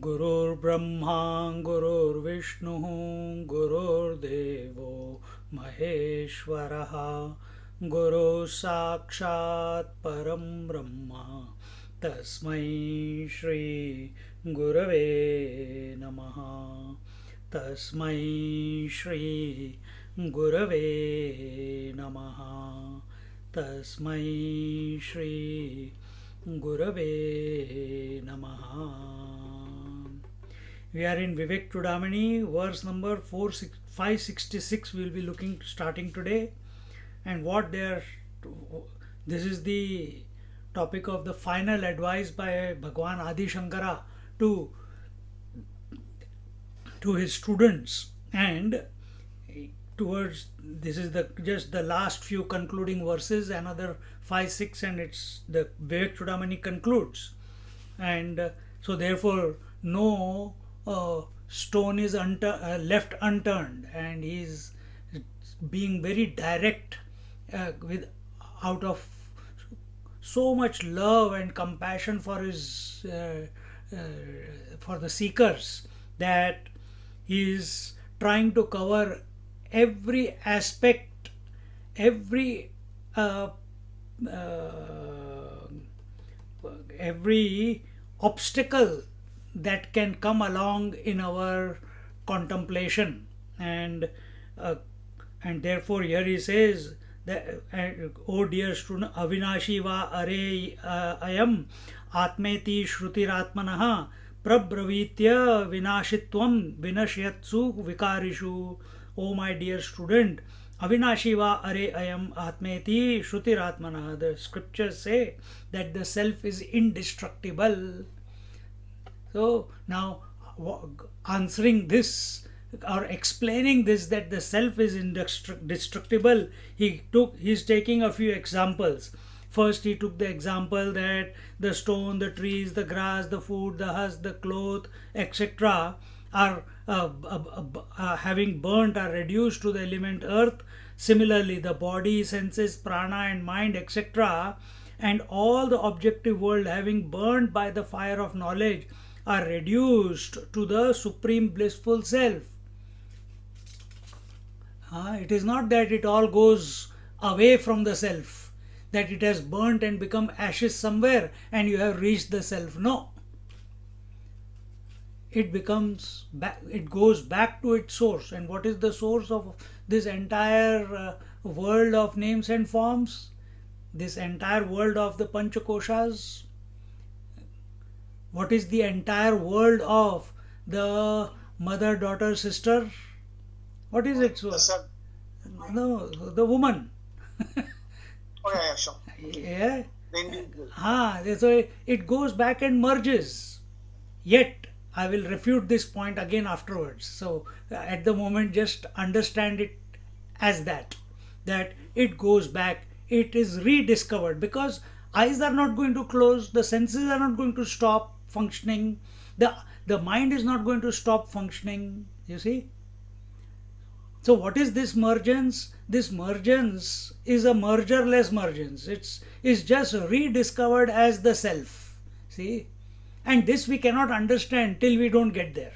गुरुर्ब्रह्मा गुरुर्विष्णुः गुरुर्देवो महेश्वरः गुरुः साक्षात् परं ब्रह्म तस्मै श्री गुरवे नमः तस्मै श्री गुरवे नमः तस्मै श्री गुरवे नमः. We are in Vivek Chudamani, verse number 566. We will be looking starting today, and what they are. This is the topic of the final advice by Bhagwan Adi Shankara to his students, and towards this is the just the last few concluding verses. Another 5, 6, and it's the Vivek Chudamani concludes, and so therefore no stone is left unturned, and he is being very direct with out of so much love and compassion for his for the seekers, that he is trying to cover every aspect, every every obstacle that can come along in our contemplation, and therefore here he says that, oh dear student, avinashi va are ayam atmeti shrutiratmanah prabravitya vinashitvam vinashyatsu vikarishu. Oh my dear student, avinashi va are ayam atmeti shrutiratmanah. The scriptures say that the self is indestructible. So now answering this or explaining this, that the self is indestructible, he's taking a few examples. First he took the example that the stone, the trees, the grass, the food, the husk, the cloth, etc. are having burnt, are reduced to the element earth. Similarly, the body, senses, prana and mind, etc., and all the objective world having burnt by the fire of knowledge are reduced to the supreme blissful self. It is not that it all goes away from the self, that it has burnt and become ashes somewhere and you have reached the self. No. It goes back to its source. And what is the source of this entire world of names and forms? This entire world of the Panchakoshas? What is the entire world of the mother, daughter, sister? What is it? No, the woman. Oh yeah, sure. Yeah. So it goes back and merges. Yet I will refute this point again afterwards. So at the moment, just understand it as that it goes back, it is rediscovered, because eyes are not going to close, the senses are not going to stop functioning, the mind is not going to stop functioning, you see. So what is this mergence? This mergence is a mergerless mergence. It's just rediscovered as the self. See? And this we cannot understand till we don't get there.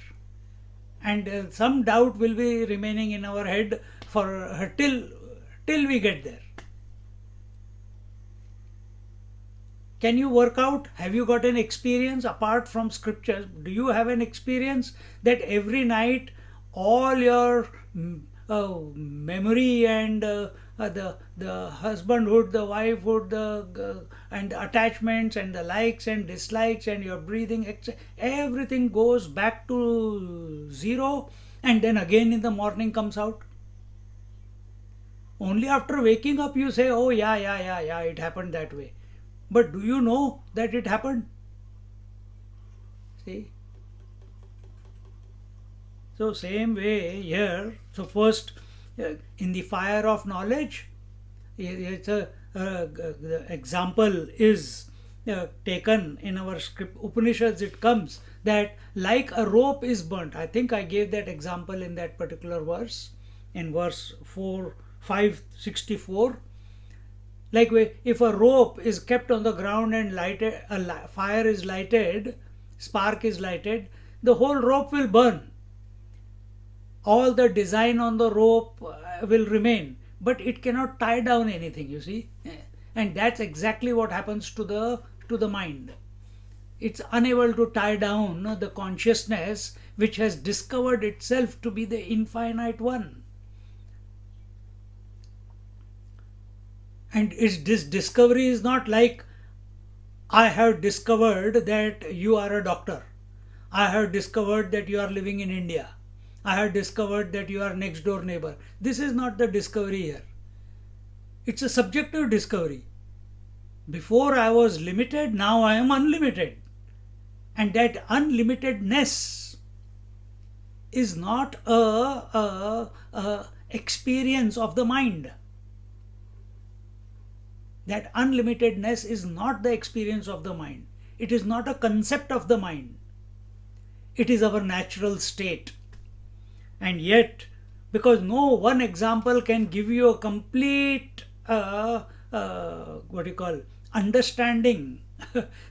And some doubt will be remaining in our head for till we get there. Can you work out? Have you got an experience apart from scriptures? Do you have an experience that every night all your memory and the husbandhood, the wifehood, and the attachments and the likes and dislikes and your breathing, everything goes back to zero, and then again in the morning comes out? Only after waking up you say, oh yeah, it happened that way. But do you know that it happened? See? So, same way here. So, first, in the fire of knowledge, it's the example is taken in our script Upanishads. It comes that like a rope is burnt. I think I gave that example in that particular verse, in verse 4 564. Like if a rope is kept on the ground and lighted, fire is lighted, spark is lighted, the whole rope will burn. All the design on the rope will remain, but it cannot tie down anything, you see. And that's exactly what happens to the mind. It's unable to tie down the consciousness which has discovered itself to be the infinite one. And this discovery is not like I have discovered that you are a doctor, I have discovered that you are living in India, I have discovered that you are next door neighbor. This is not the discovery here. It's a subjective discovery. Before I was limited, now I am unlimited. And that unlimitedness is not a experience of the mind. That unlimitedness is not the experience of the mind. It is not a concept of the mind. It is our natural state. And yet, because no one example can give you a complete understanding.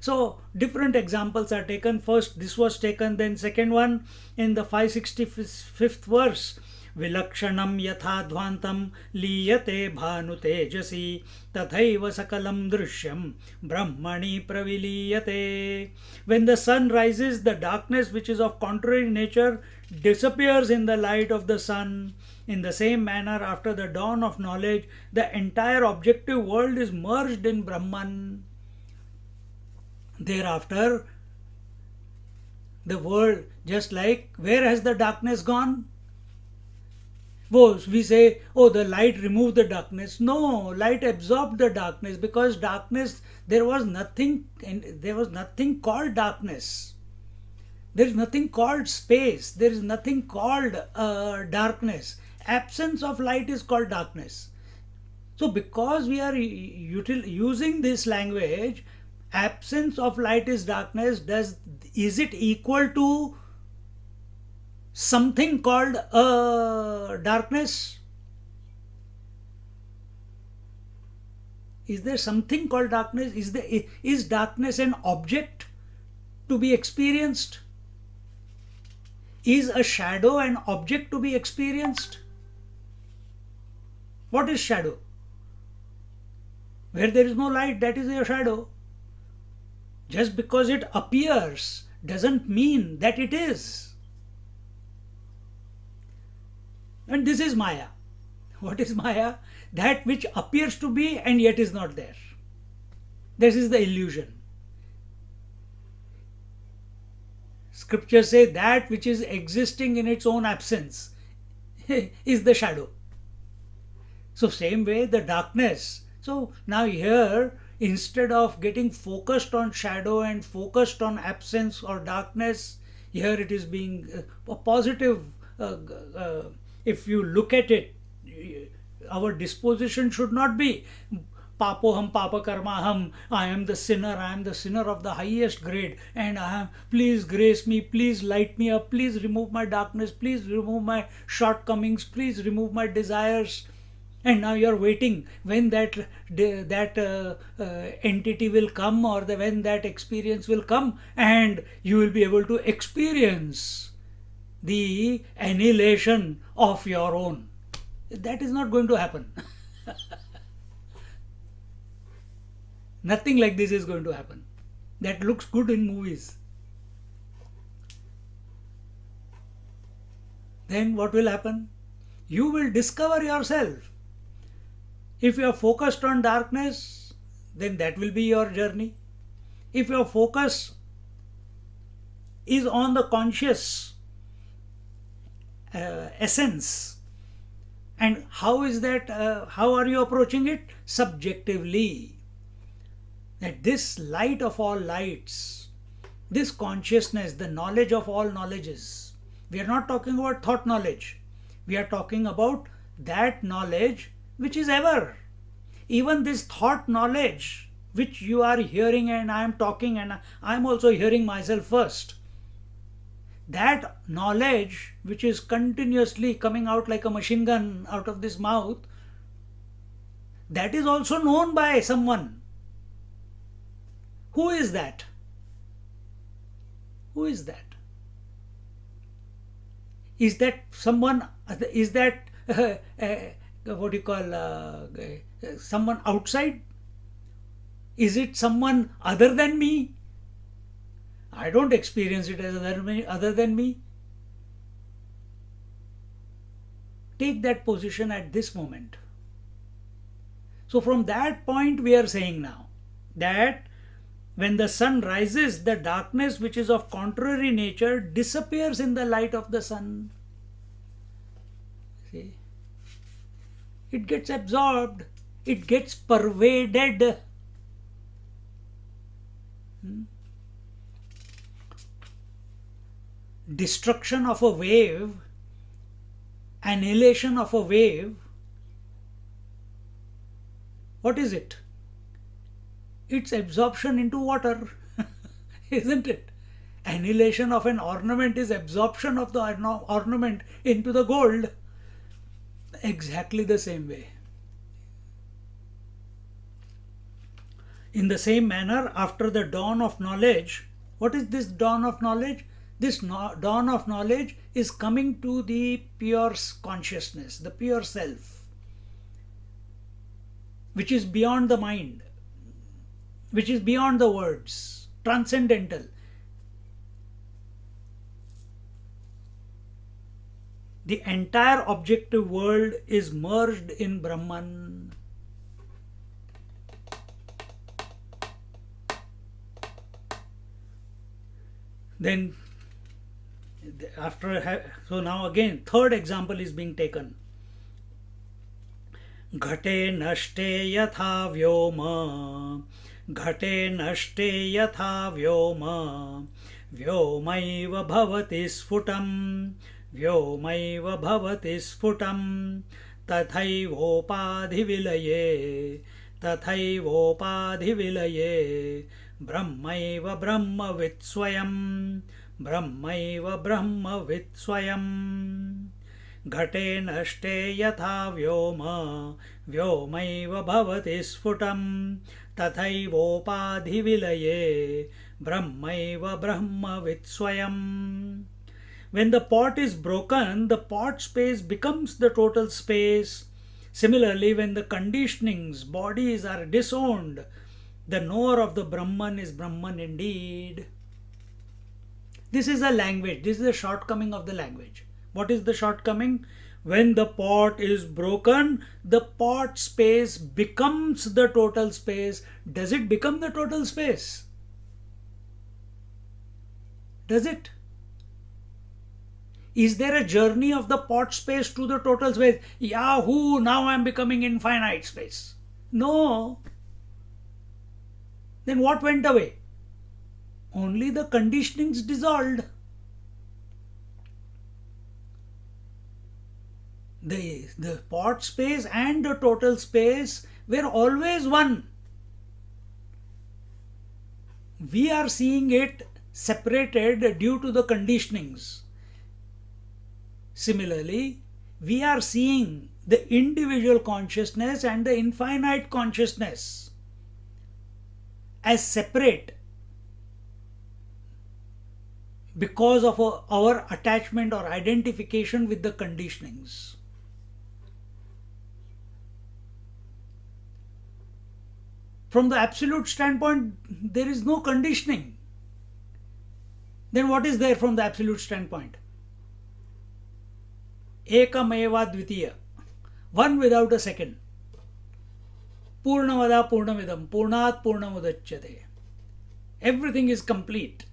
So different examples are taken. First this was taken, then second one in the 565th verse. Vilakshanam yatha dhvantam liyate bhanu tejasi tathaiva sakalam drishyam brahmani praviliyate. When the sun rises, the darkness which is of contrary nature disappears in the light of the sun. In the same manner, after the dawn of knowledge, the entire objective world is merged in Brahman. Thereafter, the world, just like, where has the darkness gone? We say, oh, the light removed the darkness. No, light absorbed the darkness, because darkness, there was nothing called darkness. There is nothing called space. There is nothing called darkness. Absence of light is called darkness. So because we are using this language, absence of light is darkness, is it equal to something called darkness? Is there something called darkness? Is darkness an object to be experienced? Is a shadow an object to be experienced? What is shadow? Where there is no light, that is a shadow. Just because it appears doesn't mean that it is. And this is Maya. What is Maya? That which appears to be and yet is not there. This is the illusion. Scriptures say that which is existing in its own absence is the shadow. So same way the darkness. So now here, instead of getting focused on shadow and focused on absence or darkness, here it is being a positive. If you look at it, our disposition should not be papoham papakarmaham, I am the sinner of the highest grade, and please grace me, please light me up, please remove my darkness, please remove my shortcomings, please remove my desires. And now you are waiting when that entity will come, or when that experience will come, and you will be able to experience the annihilation of your own. That is not going to happen. Nothing like this is going to happen. That looks good in movies. Then what will happen? You will discover yourself. If you are focused on darkness, then that will be your journey. If your focus is on the conscious essence, and how is that? How are you approaching it? Subjectively. that this light of all lights, this consciousness, the knowledge of all knowledges, we are not talking about thought knowledge, we are talking about that knowledge which is ever. Even this thought knowledge which you are hearing and I am talking and I am also hearing myself first, that knowledge which is continuously coming out like a machine gun out of this mouth, that is also known by someone. Who is that? Who is that? Is that someone, is that what do you call, someone outside? Is it someone other than me? I don't experience it as other than me. Take that position at this moment. So from that point we are saying now that when the sun rises, the darkness which is of contrary nature disappears in the light of the sun. See? It gets absorbed, it gets pervaded. Destruction of a wave, annihilation of a wave, what is it? It's absorption into water, isn't it? Annihilation of an ornament is absorption of the ornament into the gold. Exactly the same way. In the same manner, after the dawn of knowledge, what is this dawn of knowledge? This dawn of knowledge is coming to the pure consciousness, the pure self, which is beyond the mind, which is beyond the words, transcendental. The entire objective world is merged in Brahman. Then so now again third example is being taken. Ghate nashte yatha vyoma, ghate nashte yatha vyoma, vyomaiva bhavati sfutam, vyomaiva bhavati sfutam, tathaivopadhi vilaye, tathaivopadhi vilaye, brahmaiva brahmavit swayam, brahmaiva brahmavit swayam. Ghate nashte yatha vyoma, vyomaiva bhavati sfutam, tathaivopadhi vilaye, brahmaiva brahmavit swayam. When the pot is broken, the pot space becomes the total space. Similarly, when the conditionings, bodies are disowned, the knower of the Brahman is Brahman indeed. This is a language. This is a shortcoming of the language. What is the shortcoming? When the pot is broken, the pot space becomes the total space. Does it become the total space? Does it? Is there a journey of the pot space to the total space? Yahoo! Now I am becoming infinite space. No. Then what went away? Only the conditionings dissolved. The pot space and the total space were always one. We are seeing it separated due to the conditionings. Similarly, we are seeing the individual consciousness and the infinite consciousness as separate because of our attachment or identification with the conditionings. From the absolute standpoint, there is no conditioning. Then what is there from the absolute standpoint? Ekameva dvitiya, one without a second. Purnamada purnamidam, purnat purnamudachyate. Everything is complete.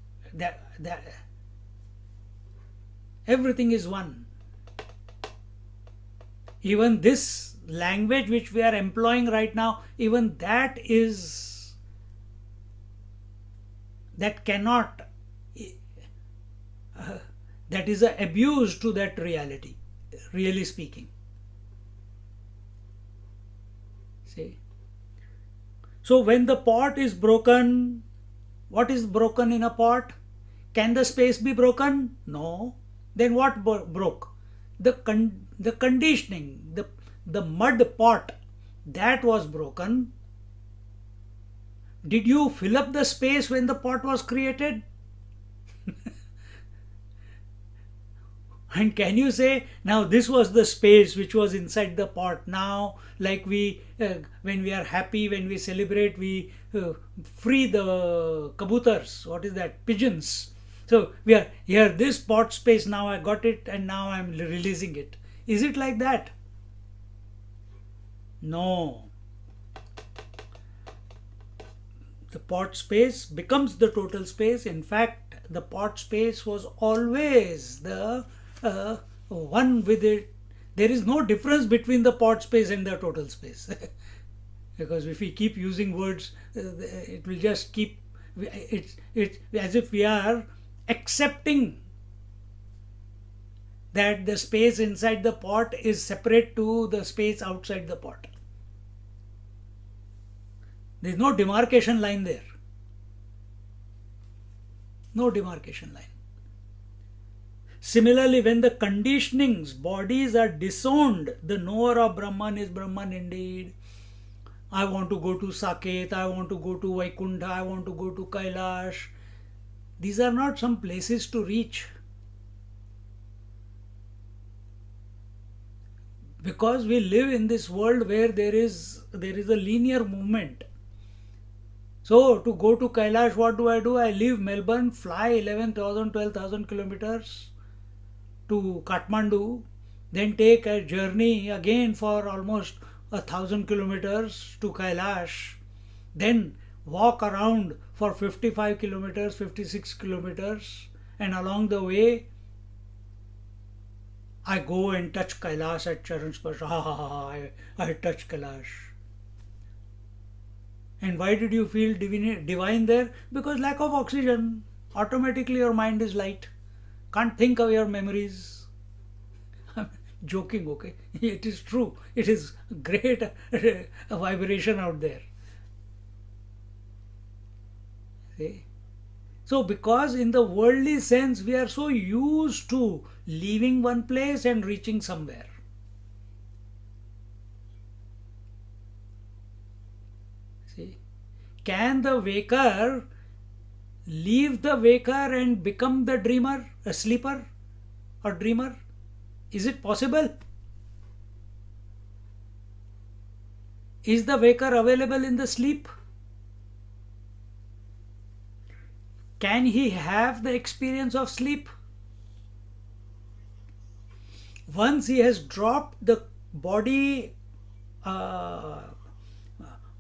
Everything is one. Even this language which we are employing right now, even that is that cannot, that is a abuse to that reality, really speaking. See? So when the pot is broken, what is broken in a pot? Can the space be broken? No. Then what broke? The conditioning, the mud pot, that was broken. Did you fill up the space when the pot was created? And can you say, now this was the space which was inside the pot? Now, like when we are happy, when we celebrate, we free the kabutars. What is that? Pigeons. So we are here, this pot space, now I got it and now I'm releasing it. Is it like that? No. The pot space becomes the total space. In fact, the pot space was always the one with it. There is no difference between the pot space and the total space. Because if we keep using words, it will just keep, it's as if we are accepting that the space inside the pot is separate to the space outside the pot. There is no demarcation line there. No demarcation line. Similarly, when the conditionings, bodies are disowned, the knower of Brahman is Brahman indeed. I want to go to Saket, I want to go to Vaikuntha, I want to go to Kailash. These are not some places to reach. Because we live in this world where there is a linear movement. So to go to Kailash, what do? I leave Melbourne, fly 11,000, 12,000 kilometers to Kathmandu, then take a journey again for almost 1,000 kilometers to Kailash, then walk around for 55 kilometers, 56 kilometers, and along the way I go and touch Kailash at Charan Sparsh. I touch Kailash. And why did you feel divine there? Because lack of oxygen. Automatically your mind is light. Can't think of your memories. I'm joking, okay? It is true. It is great vibration out there. See? So because in the worldly sense we are so used to leaving one place and reaching somewhere. Can the waker leave the waker and become the dreamer, a sleeper or dreamer? Is it possible? Is the waker available in the sleep? Can he have the experience of sleep? Once he has dropped the body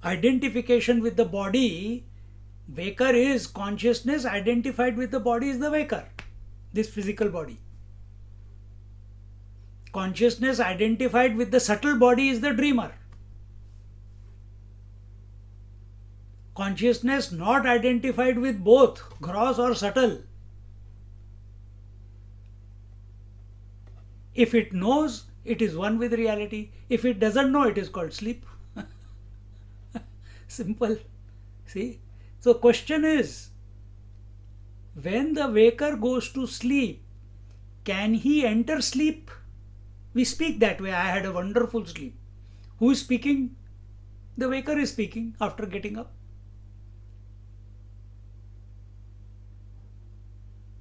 identification with the body, waker is consciousness identified with the body is the waker, this physical body. Consciousness identified with the subtle body is the dreamer. Consciousness not identified with both, gross or subtle. If it knows, it is one with reality. If it doesn't know, it is called sleep. Simple. See? So question is, when the waker goes to sleep, can he enter sleep? We speak that way. I had a wonderful sleep. Who is speaking? The waker is speaking after getting up.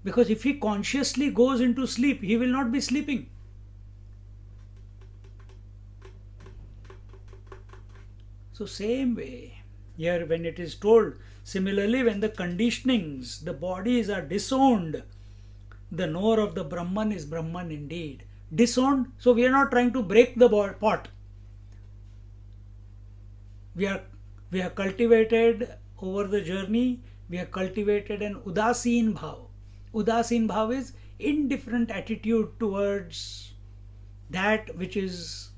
Because if he consciously goes into sleep, he will not be sleeping. So same way, here when it is told, similarly when the conditionings, the bodies are disowned, the knower of the Brahman is Brahman indeed. Disowned, so we are not trying to break the pot. We have cultivated over the journey, we have cultivated an udasin bhav. Udasin bhav is indifferent attitude towards that which is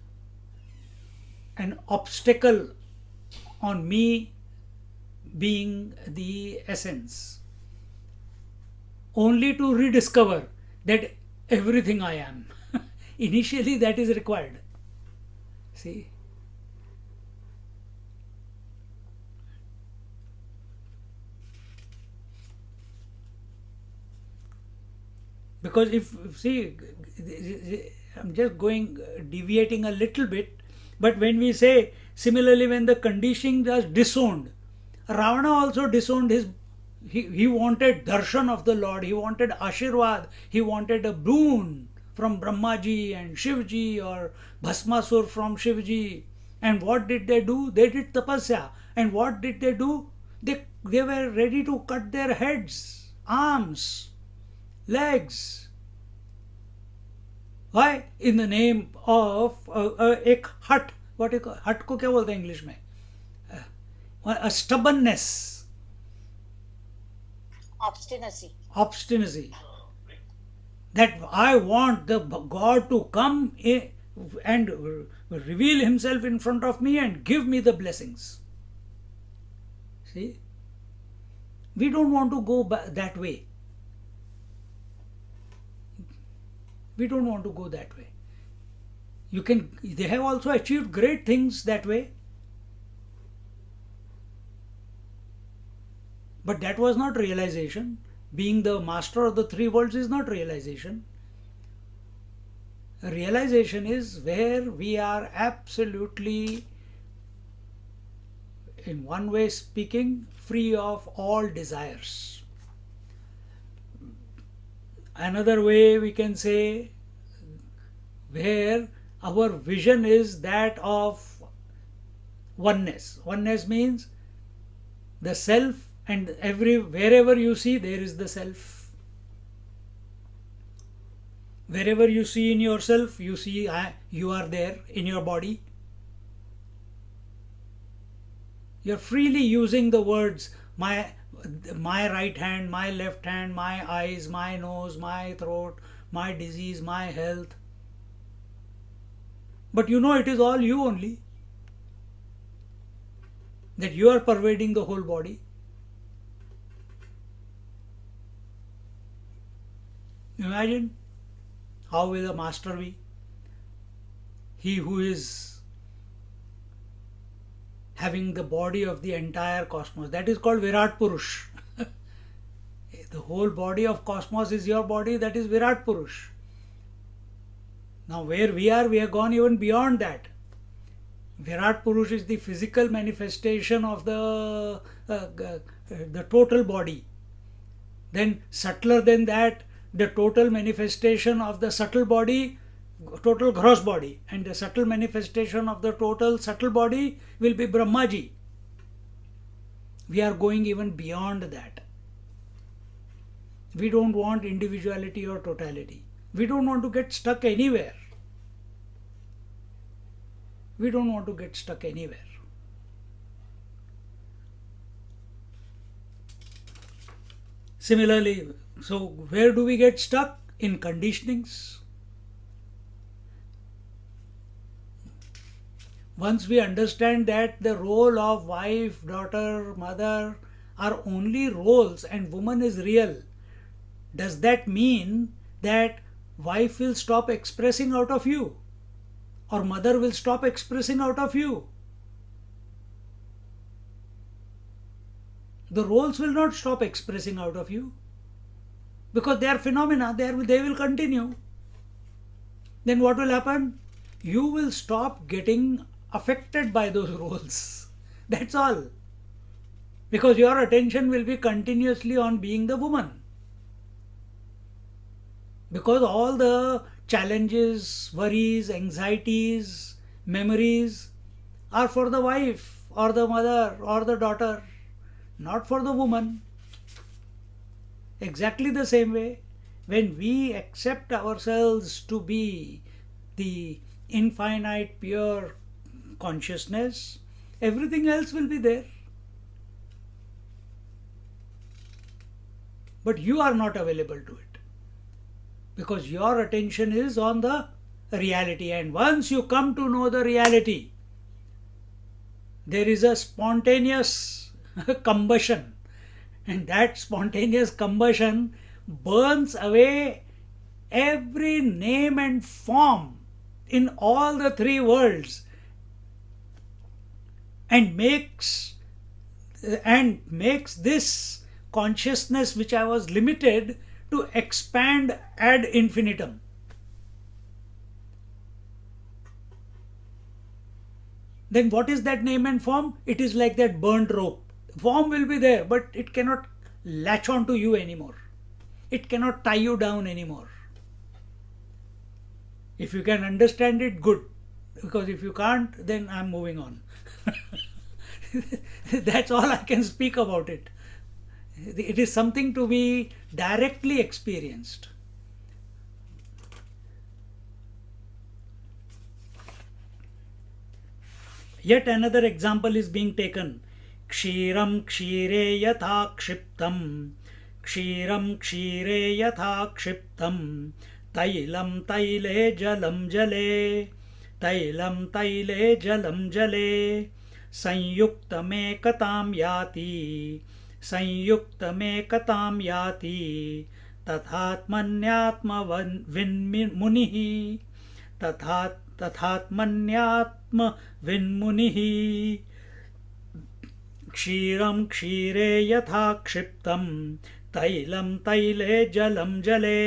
an obstacle on me being the essence. only to rediscover that everything I am. Initially, that is required. See? Because if see, I'm just going deviating a little bit, but when we say similarly, when the conditioning was disowned, Ravana also disowned his. He wanted darshan of the Lord, he wanted ashirvad, he wanted a boon from Brahmaji and Shivji, or Bhasmasur from Shivji. And what did they do? They did tapasya. And what did they do? They were ready to cut their heads, arms, legs. Why? In the name of एक hut. What is hut को क्या बोलते हैं English में? A stubbornness. Obstinacy. That I want the God to come and reveal himself in front of me and give me the blessings. See? We don't want to go that way. We don't want to go that way. They have also achieved great things that way. But that was not realization. Being the master of the three worlds is not realization. Realization is where we are absolutely, in one way speaking, free of all desires. Another way we can say, where our vision is that of oneness. Oneness means the self, and wherever you see, there is the self. Wherever you see in yourself, you see you are there in your body. You're freely using the words my right hand, my left hand, my eyes, my nose, my throat, my disease, my health. But you know it is all you only. That you are pervading the whole body. Imagine how will a master be? He who is having the body of the entire cosmos. That is called Virat Purush. The whole body of cosmos is your body, that is Virat Purush. Now where we have gone even beyond that. Virat Purush is the physical manifestation of the total body. Then subtler than that, the total manifestation of the subtle body, total gross body, and the subtle manifestation of the total subtle body will be Brahmaji. We are going even beyond that. We don't want individuality or totality. We don't want to get stuck anywhere. We don't want to get stuck anywhere. Similarly, so where do we get stuck? In conditionings. Once we understand that the role of wife, daughter, mother are only roles and woman is real, does that mean that wife will stop expressing out of you? Or mother will stop expressing out of you? The roles will not stop expressing out of you. Because they are phenomena, they will continue. Then what will happen? You will stop getting affected by those roles. That's all. Because your attention will be continuously on being the woman. Because all the challenges, worries, anxieties, memories are for the wife or the mother or the daughter, not for the woman. Exactly the same way, when we accept ourselves to be the infinite pure consciousness, everything else will be there. But you are not available to it. Because your attention is on the reality. And once you come to know the reality, there is a spontaneous combustion. And that spontaneous combustion burns away every name and form in all the three worlds, and makes this consciousness which I was limited to expand ad infinitum. Then what is that name and form? It is like that burnt rope. Form will be there, but it cannot latch on to you anymore. It cannot tie you down anymore. If you can understand it, good. Because if you can't, then I'm moving on. That's all I can speak about it. It is something to be directly experienced. Yet another example is being taken. Kshiram kshire yatha kshiptam. Kshiram kshire yatha kshiptam. Tailam taile jalam jale. Tailam taile jalam jale. संयुक्तमेकतां याति संयुक्तमेकतां याति तथात्मन्यात्मविन्मुनिः तथात्मन्यात्मविन्मुनिः क्षीरं क्षीरे यथा क्षिप्तं तैलं तैले जलं जले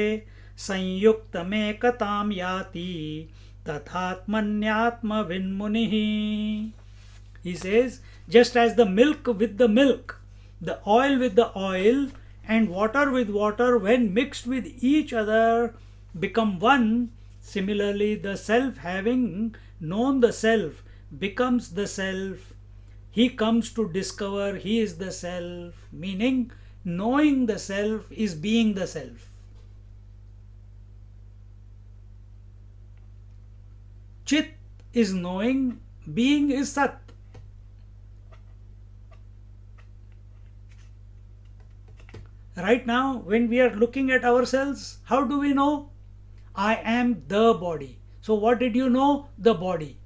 संयुक्तमेकतां याति तथात्मन्यात्मविन्मुनिः. He says, just as the milk with the milk, the oil with the oil, and water with water, when mixed with each other, become one, similarly the self, having known the self, becomes the self. He comes to discover he is the self, meaning knowing the self is being the self. Chit is knowing, being is Sat. Right now, when we are looking at ourselves, how do we know? I am the body. So what did you know? The body.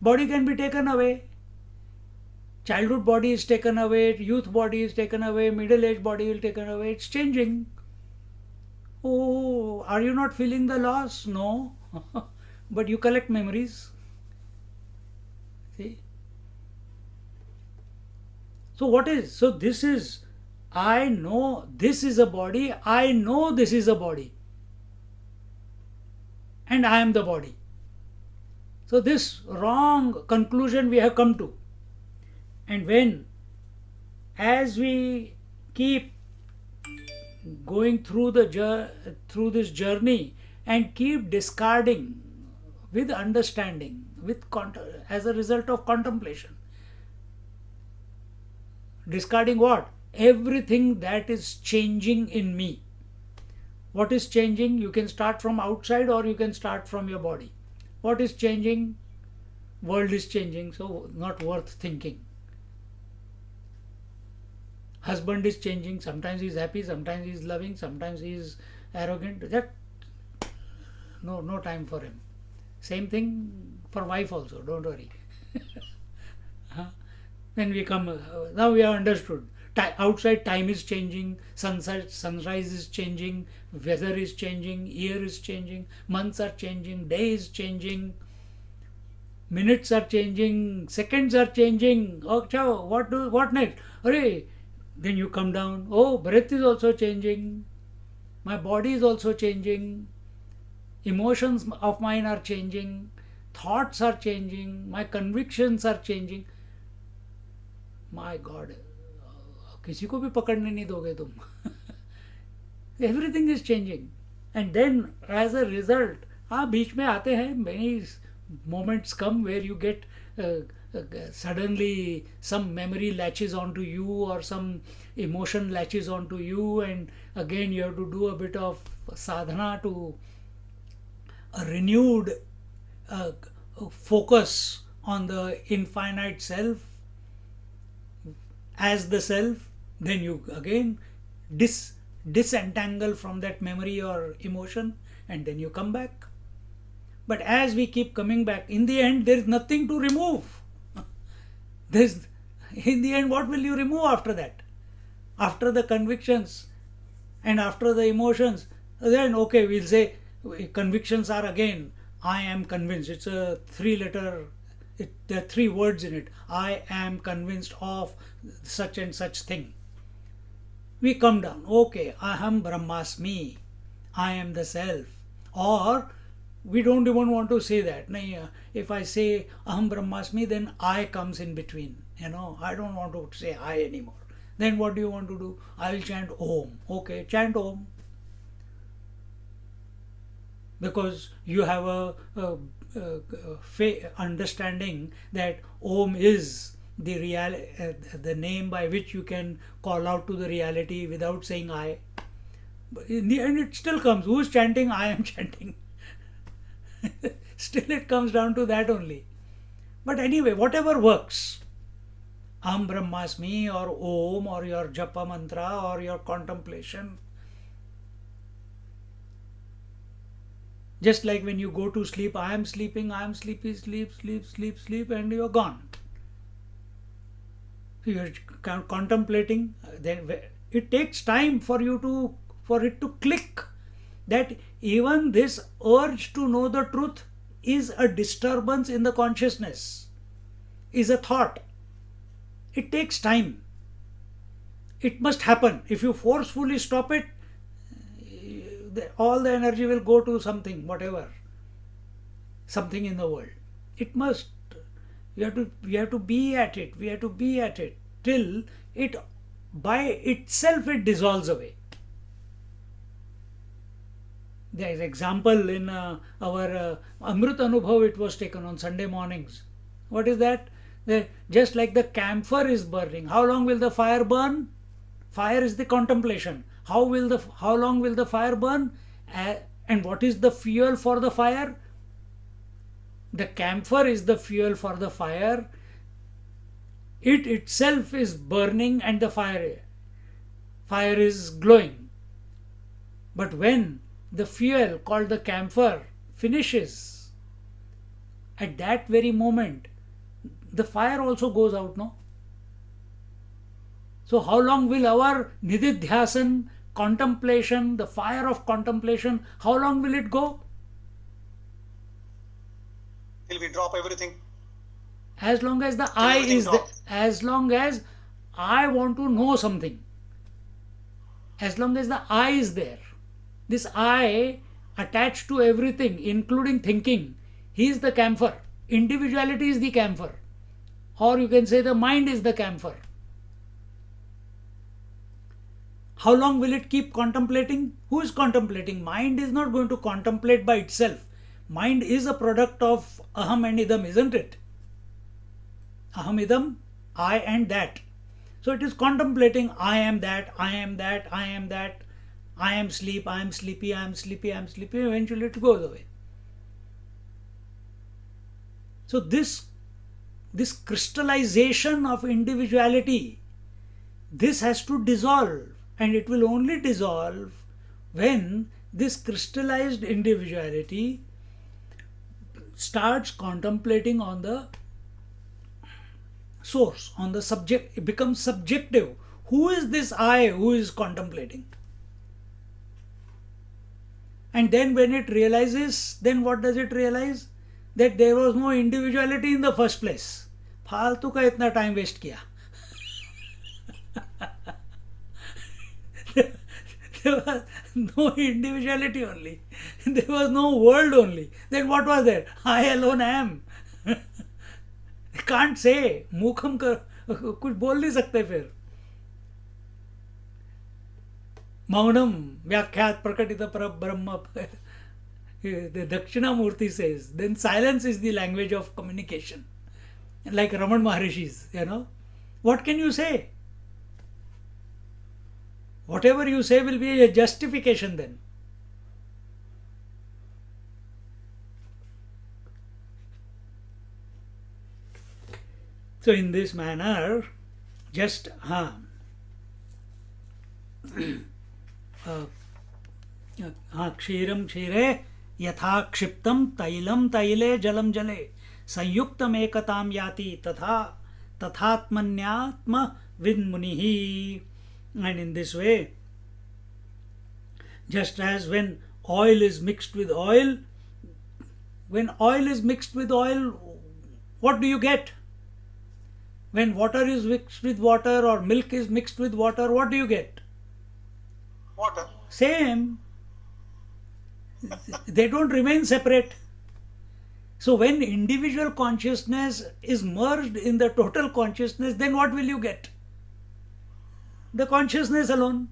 Body can be taken away. Childhood body is taken away, youth body is taken away, middle-aged body will taken away. It's changing. Oh, are you not feeling the loss? No. But you collect memories. See? So what is? So this is, I know this is a body, I know this is a body. And I am the body. So this wrong conclusion we have come to. And when, as we keep going through this journey and keep discarding with understanding, as a result of contemplation, discarding what? Everything that is changing in me. What is changing? You can start from outside or you can start from your body. What is changing? World is changing, so not worth thinking. Husband is changing, sometimes he is happy, sometimes he is loving, sometimes he is arrogant. That no time for him. Same thing for wife also, don't worry. Then we come, now we have understood. Outside time is changing, sunrise is changing, weather is changing, year is changing, months are changing, day is changing, minutes are changing, seconds are changing. Oh, chao, what next? Hurry! Then you come down. Oh, breath is also changing. My body is also changing. Emotions of mine are changing. Thoughts are changing. My convictions are changing. My God, किसी को भी पकड़ने नहीं दोगे तुम. Everything is changing. And then as a result, बीच में आते हैं, many moments come where you get suddenly some memory latches onto you or some emotion latches onto you, and again you have to do a bit of sadhana to a renewed focus on the infinite self as the self. Then you again disentangle from that memory or emotion, and then you come back. But as we keep coming back, in the end there is nothing to remove. In the end, what will you remove after that? after the convictions and after the emotions, then okay, we'll say convictions are again, I am convinced. It's a there are three words in it. I am convinced of such and such thing. We come down, okay, aham brahmasmi, I am the self. Or we don't even want to say that. If I say aham brahmasmi, then I comes in between. I don't want to say I anymore. Then what do you want to do? I will chant Om. Okay, chant Om. Because you have a understanding that Om is the name by which you can call out to the reality without saying I. But in the end, it still comes. Who's chanting? I am chanting. Still, it comes down to that only. But anyway, whatever works. Aham Brahmasmi or Om or your Japa mantra or your contemplation. Just like when you go to sleep, I am sleeping, I am sleepy, sleep, and you're gone. So you're contemplating. Then it takes time for it to click that even this urge to know the truth is a disturbance in the consciousness, is a thought. It takes time. It must happen. If you forcefully stop it, all the energy will go to something, whatever, something in the world. It must. We have to be at it. We have to be at it till it by itself it dissolves away. There is example in our Amrit Anubhav. It was taken on Sunday mornings. What is that? Just like the camphor is burning. How long will the fire burn? Fire is the contemplation. How long will the fire burn? And what is the fuel for the fire? The camphor is the fuel for the fire. It itself is burning and the fire is glowing. But when the fuel called the camphor finishes, at that very moment, the fire also goes out, no? So how long will our nididhyasan, contemplation, the fire of contemplation, how long will it go? Till we drop everything. As long as the I is there, as long as I want to know something, as long as the I is there, this I attached to everything, including thinking, he is the camphor. Individuality is the camphor. Or you can say the mind is the camphor. How long will it keep contemplating? Who is contemplating? Mind is not going to contemplate by itself. Mind is a product of aham and idam, isn't it? Aham idam, I and that. So it is contemplating I am that, I am that, I am that, I am sleep, I am sleepy, I am sleepy, I am sleepy. Eventually it goes away. So this crystallization of individuality, this has to dissolve, and it will only dissolve when this crystallized individuality starts contemplating on the source, on the subject. It becomes subjective. Who is this I who is contemplating? And then when it realizes, then what does it realize? That there was no individuality in the first place. फालतू का इतना time waste किया. There was no individuality only. There was no world only. Then what was there? I alone am. Can't say. मूखम कर कुछ बोल नहीं सकते फिर. मौनम व्याख्यात प्रकटित पर ब्रह्म. The Dakshinamurti says, then silence is the language of communication. Like Raman Maharishi's, What can you say? Whatever you say will be a justification then. So in this manner, just क्षीरम क्षीरे यथा क्षिप्तम तैलम तैले जलम जले संयुक्तम एकताम याति तथा तथात्मन्यात्म विन्मुनिः. And in this way, just as when oil is mixed with oil, when oil is mixed with oil, what do you get? When water is mixed with water or milk is mixed with water, what do you get? Water. Same. They don't remain separate. So when individual consciousness is merged in the total consciousness, then what will you get? The consciousness alone.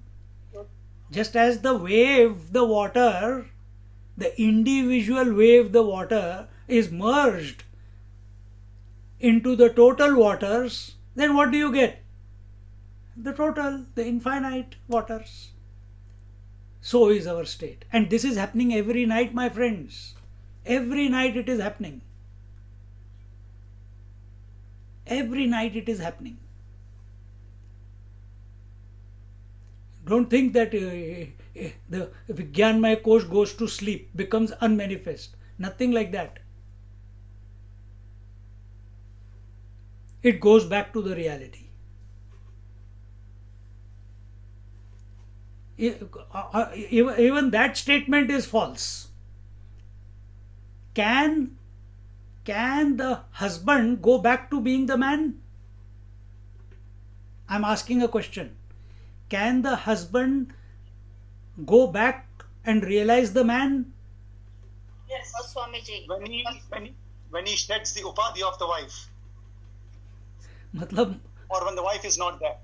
Just as the wave, the water, the individual wave, the water is merged into the total waters, then what do you get? The total, the infinite waters. So is our state. And this is happening every night, my friends. Every night it is happening. Every night it is happening. Don't think that the Vijnanmaya Kosh goes to sleep, becomes unmanifest. Nothing like that. It goes back to the reality. Even that statement is false. Can the husband go back to being the man? I'm asking a question. Can the husband go back and realize the man? Yes, Swamiji. When he sheds the upadhi of the wife, मतलब or when the wife is not there.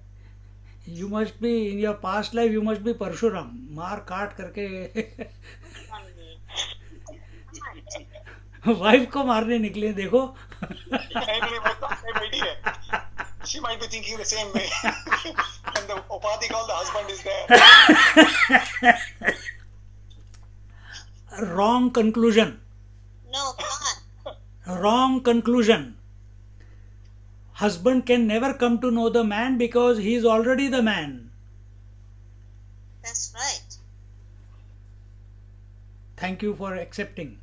you must be, in your past life, you must be Parshuram. मार काट करके wife को मारने निकले देखो. She might be thinking the same way. When the upadhi called the husband is there. Wrong conclusion. No, God. Wrong conclusion. Husband can never come to know the man because he is already the man. That's right. Thank you for accepting.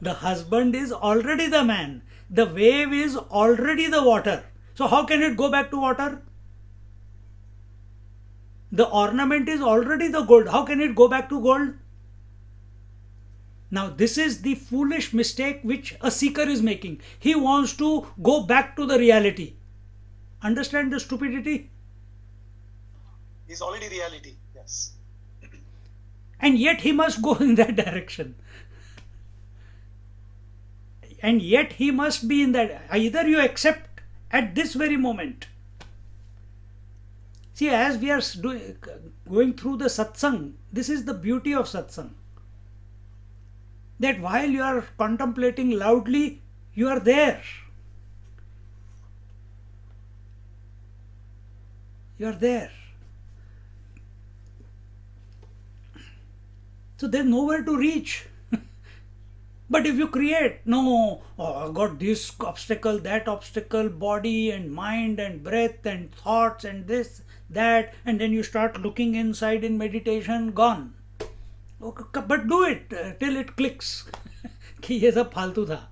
The husband is already the man. The wave is already the water. So how can it go back to water? The ornament is already the gold. How can it go back to gold? Now this is the foolish mistake which a seeker is making. He wants to go back to the reality. Understand the stupidity? He's already reality. Yes. And yet he must go in that direction. And yet he must be in that. Either you accept at this very moment. See, as we are going through the satsang, this is the beauty of satsang. That while you are contemplating loudly, you are there. You are there. So there's nowhere to reach. But if you create, no, oh, I got this obstacle, that obstacle, body and mind and breath and thoughts and this, that, and then you start looking inside in meditation, gone. Okay, but do it till it clicks. कि ये सब फालतू था.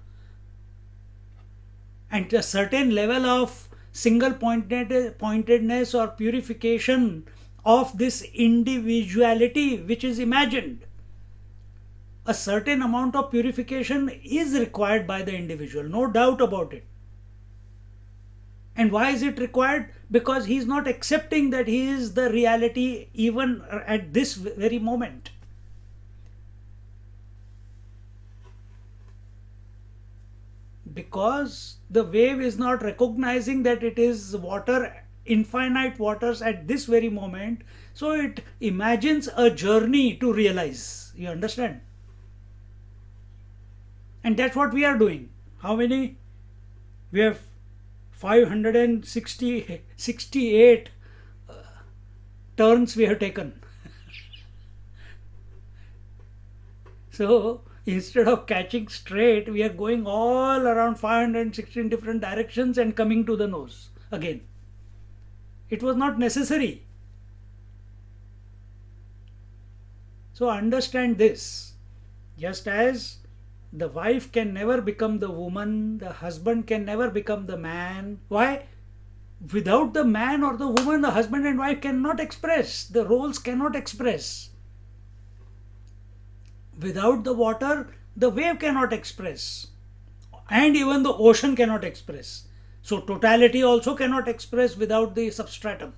And a certain level of single pointedness or purification of this individuality which is imagined. A certain amount of purification is required by the individual, no doubt about it. And why is it required? Because he is not accepting that he is the reality even at this very moment. Because the wave is not recognizing that it is water, infinite waters at this very moment, so it imagines a journey to realize. You understand? And that's what we are doing. How many? We have 568 turns we have taken. So instead of catching straight, we are going all around 516 different directions and coming to the nose again. It was not necessary. So understand this. Just as the wife can never become the woman, the husband can never become the man. Why? without the man or the woman, the husband and wife cannot express. The roles cannot express. Without the water, the wave cannot express. And even the ocean cannot express. So totality also cannot express without the substratum.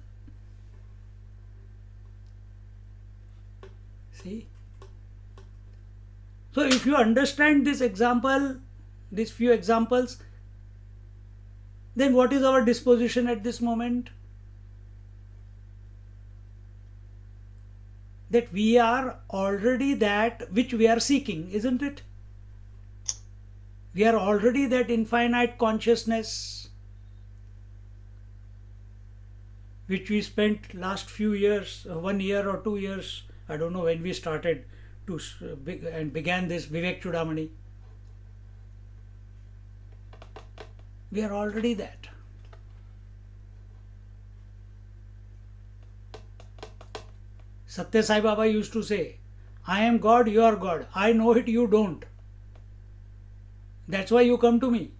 See? So if you understand this example, these few examples, then what is our disposition at this moment? That we are already that which we are seeking, isn't it? We are already that infinite consciousness which we spent last few years, 1 year or 2 years, I don't know when we started and began this Vivek Chudamani. We are already that. Satya Sai Baba used to say, I am God, you are God. I know it, you don't. That's why you come to me.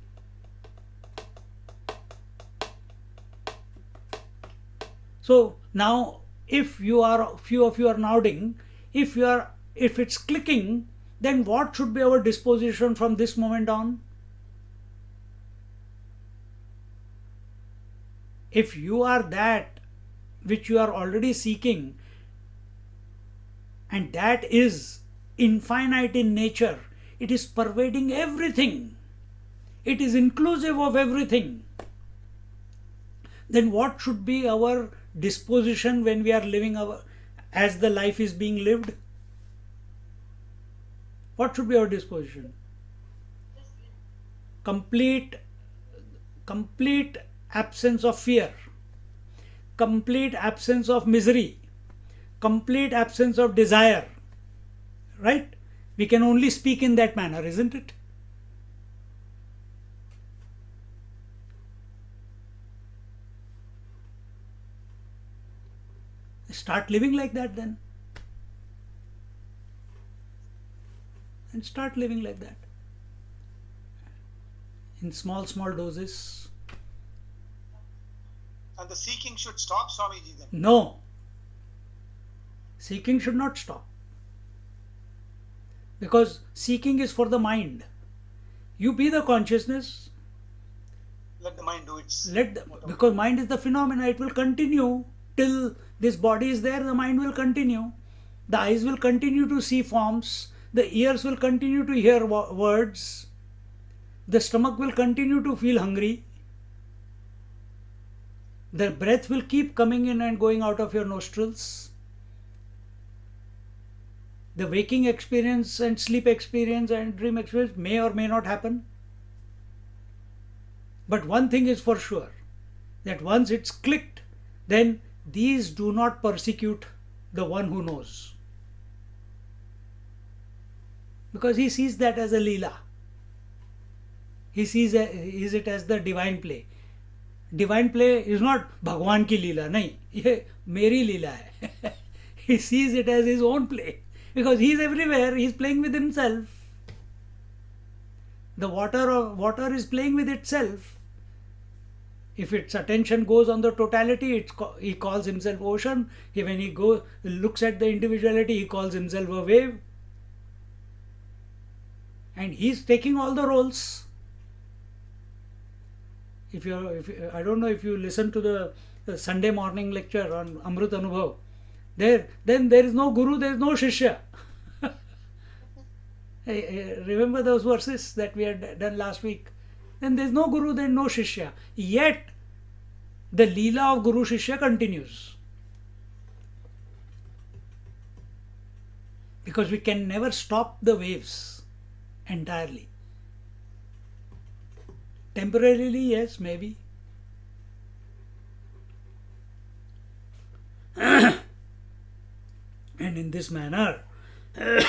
So now, if few of you are nodding, if it's clicking, then what should be our disposition from this moment on? If you are that which you are already seeking, and that is infinite in nature, it is pervading everything, it is inclusive of everything, then what should be our disposition when we are living as the life is being lived? What should be our disposition? Complete absence of fear, complete absence of misery, complete absence of desire, right? We can only speak in that manner, isn't it? Start living like that then. And start living like that. In small doses. And the seeking should stop, Swamiji, then? No. Seeking should not stop. Because seeking is for the mind. You be the consciousness. Let the mind do its... Because mind is the phenomena, it will continue till this body is there, the mind will continue. The eyes will continue to see forms. The ears will continue to hear words. The stomach will continue to feel hungry. The breath will keep coming in and going out of your nostrils. The waking experience and sleep experience and dream experience may or may not happen. But one thing is for sure, that once it's clicked, then these do not persecute the one who knows. Because he sees that as a Leela. He sees it as the divine play. Divine play is not Bhagwan ki Leela, nahi. Ye meri Leela hai. He sees it as his own play. Because he is everywhere, he is playing with himself. The water is playing with itself. If its attention goes on the totality, he calls himself ocean. When he looks at the individuality, he calls himself a wave. And he is taking all the roles. I don't know if you listen to the Sunday morning lecture on Amrit Anubhav. Then there is no guru, there is no shishya. Remember those verses that we had done last week? Then there is no guru, there is no shishya. Yet the leela of guru shishya continues. Because we can never stop the waves entirely. Temporarily, yes, maybe. And in this manner, the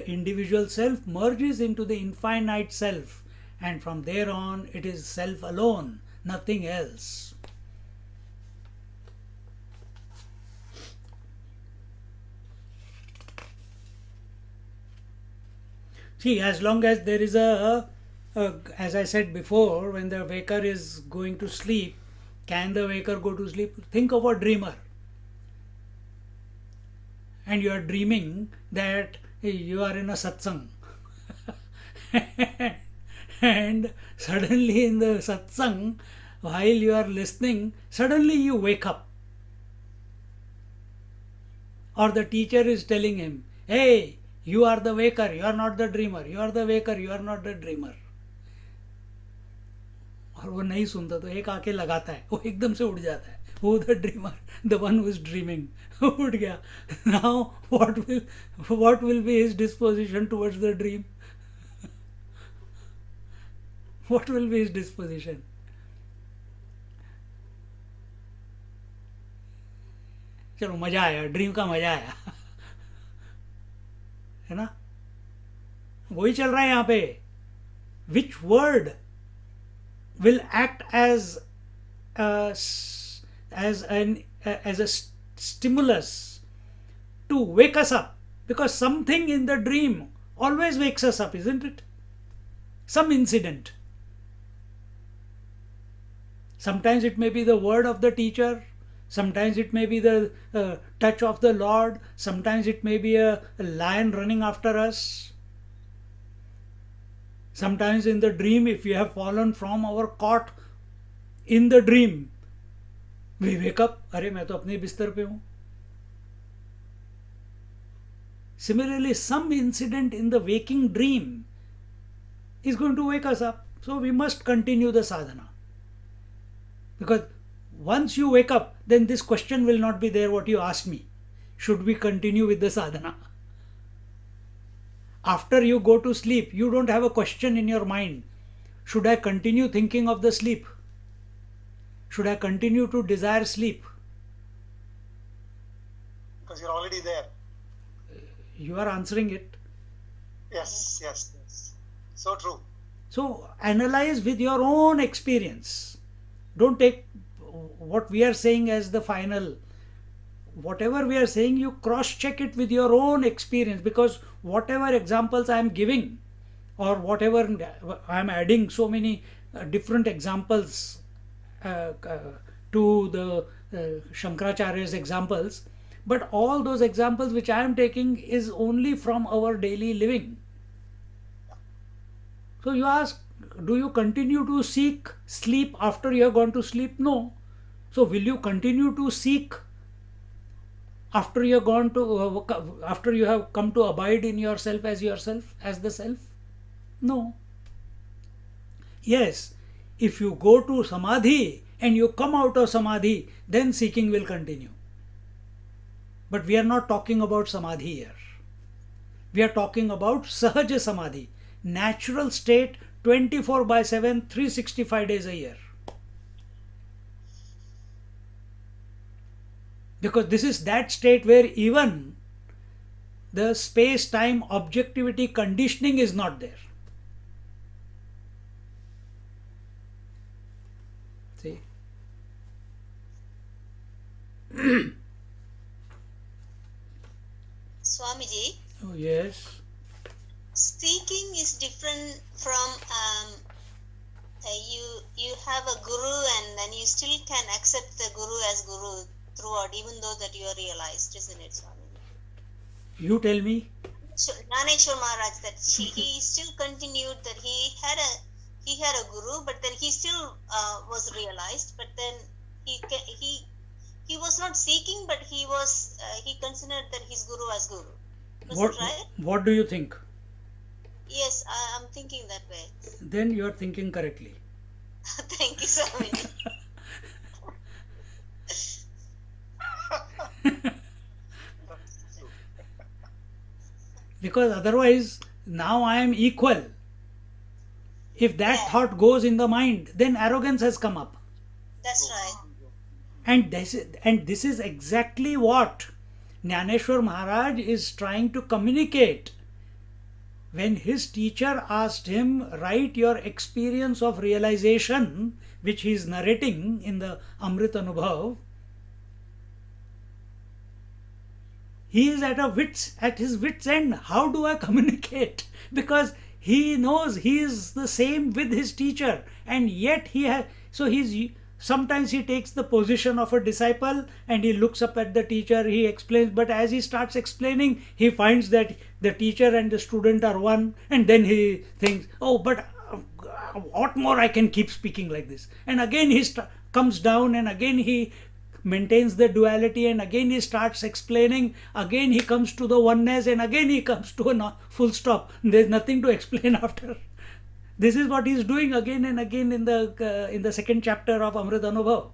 individual self merges into the infinite self, and from there on it is self alone, nothing else. See, as long as there is as I said before, when the waker is going to sleep, can the waker go to sleep? Think of a dreamer. And you are dreaming that you are in a satsang. And suddenly in the satsang, while you are listening, suddenly you wake up. Or the teacher is telling him, hey, you are the waker, you are not the dreamer. You are the waker, you are not the dreamer. और वो नहीं सुनता तो एक आके लगाता है, वो एकदम से उठ जाता है. Who the dreamer? The one who is dreaming. उठ गया. Now what will be his disposition towards the dream? What will be his disposition? चलो मजा आया, ड्रीम का मजा आया. है ना? वही चल रहा है यहाँ पे. Which word will act as a stimulus to wake us up? Because something in the dream always wakes us up, isn't it? Some incident. Sometimes it may be the word of the teacher. Sometimes it may be the touch of the Lord. Sometimes it may be a lion running after us. Sometimes in the dream, if we have fallen from our cot in the dream, we wake up. अरे मैं तो अपने बिस्तर पे हूँ. Similarly, some incident in the waking dream is going to wake us up. So we must continue the sadhana. Because once you wake up, then this question will not be there what you asked me. Should we continue with the sadhana? After you go to sleep, you don't have a question in your mind. Should I continue thinking of the sleep? Should I continue to desire sleep? Because you're already there. You are answering it. Yes. So true. So analyze with your own experience. Don't take what we are saying as the final. Whatever we are saying, you cross-check it with your own experience, because whatever examples I am giving, or whatever I am adding, so many different examples to the Shankaracharya's examples, but all those examples which I am taking is only from our daily living. So you ask, do you continue to seek sleep after you have gone to sleep? No. So will you continue to seek after you have gone to after you have come to abide in yourself, as the self? No. Yes, if you go to samadhi and you come out of samadhi, then seeking will continue. But we are not talking about samadhi here. We are talking about sahaja samadhi, natural state, 24/7, 365 days a year. Because this is that state where even the space-time objectivity conditioning is not there. See? Swamiji, Oh, yes. speaking is different from you have a guru and then you still can accept the guru as guru throughout, even though that you are realized, isn't it, Swamiji? You tell me. So, Naneshwar Maharaj, that he still continued that he had a guru, but then he still was realized, but then he was not seeking, but he considered that his guru as guru. Was it right? What do you think? Yes, I'm thinking that way. Then you are thinking correctly. Thank you, Swamiji. Because otherwise, now I am equal. If that thought goes in the mind, then arrogance has come up. That's right. And this is exactly what Jnaneshwar Maharaj is trying to communicate. When his teacher asked him, write your experience of realization, which he is narrating in the Amrit Anubhav, he is at his wits end. How do I communicate? Because he knows he is the same with his teacher, and yet sometimes he takes the position of a disciple and he looks up at the teacher, he explains, but as he starts explaining, he finds that the teacher and the student are one, and then he thinks, oh, but what more I can keep speaking like this? And again he comes down, and again he maintains the duality, and again he starts explaining, again he comes to the oneness, and again he comes to a full stop. There's nothing to explain after. This is what he's doing again and again in the second chapter of Amrit Anubhav.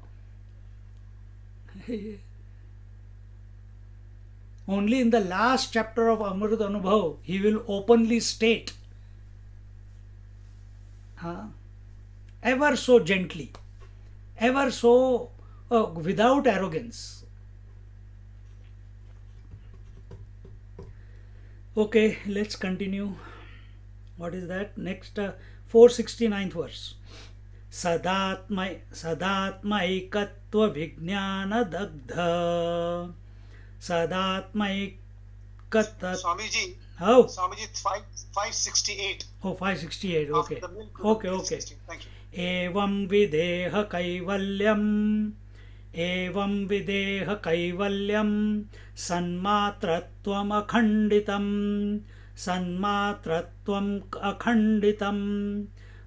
Only in the last chapter of Amrit Anubhav he will openly state, ever so gently, ever so without arrogance. Okay, let's continue. What is that? Next, 469th verse. Sadatmaikatva vijnana dagdha. Sadatmaikatva. Swamiji. Oh. Swamiji, 568. Oh, 568. Okay. Okay. 560. Thank you. Evam videha kaivalyam sanmatratvam akhanditam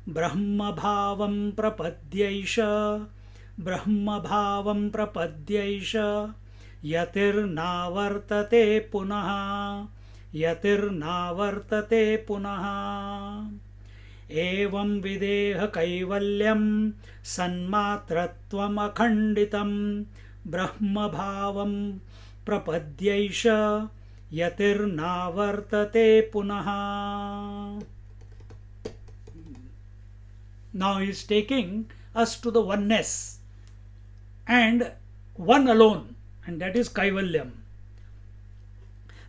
brahmabhavam prapadyaisha yatirnavartate punaha evam videha kaivalyam sanmatratvam akhanditam brahmabhavam prapadyaisha yatirnavartate punaha. Now he is taking us to the oneness and one alone, and that is Kaivalyam.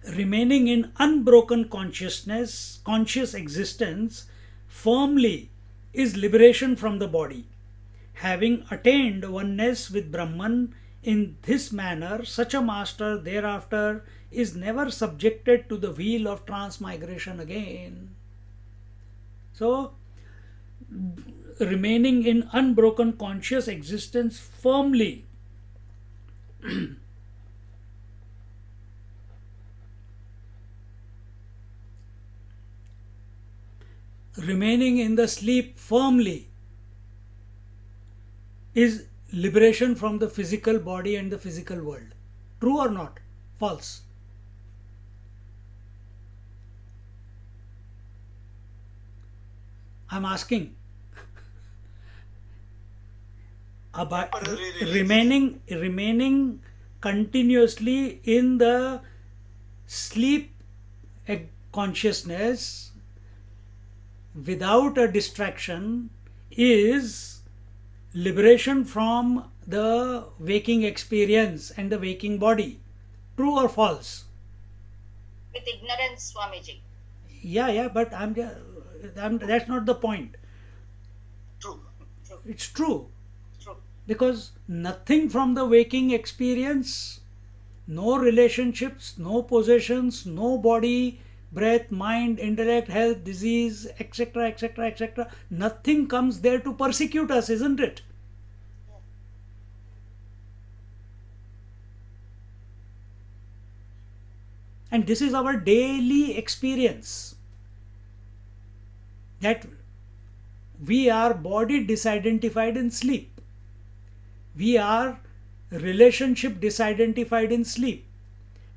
Remaining in unbroken consciousness, conscious existence firmly is liberation from the body. Having attained oneness with Brahman in this manner, such a master thereafter is never subjected to the wheel of transmigration again. So, remaining in unbroken conscious existence firmly remaining in the sleep firmly is liberation from the physical body and the physical world. True or not? False? I'm asking. About remaining continuously in the sleep consciousness without a distraction is liberation from the waking experience and the waking body. True or false? With ignorance, Swamiji. Yeah, but that's not the point. True. It's true. True. Because nothing from the waking experience, no relationships, no possessions, no body, breath, mind, intellect, health, disease, etc., etc., etc., nothing comes there to persecute us, isn't it? And this is our daily experience, that we are body disidentified in sleep. We are relationship disidentified in sleep.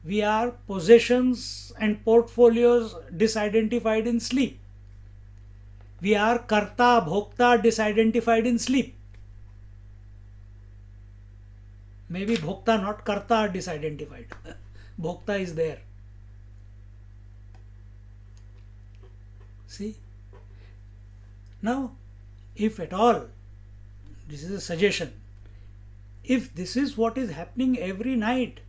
We are possessions and portfolios disidentified in sleep. We are karta, bhokta disidentified in sleep. Maybe bhokta, not karta, are disidentified. Bhokta is there. See? Now, if at all, this is a suggestion, if this is what is happening every night,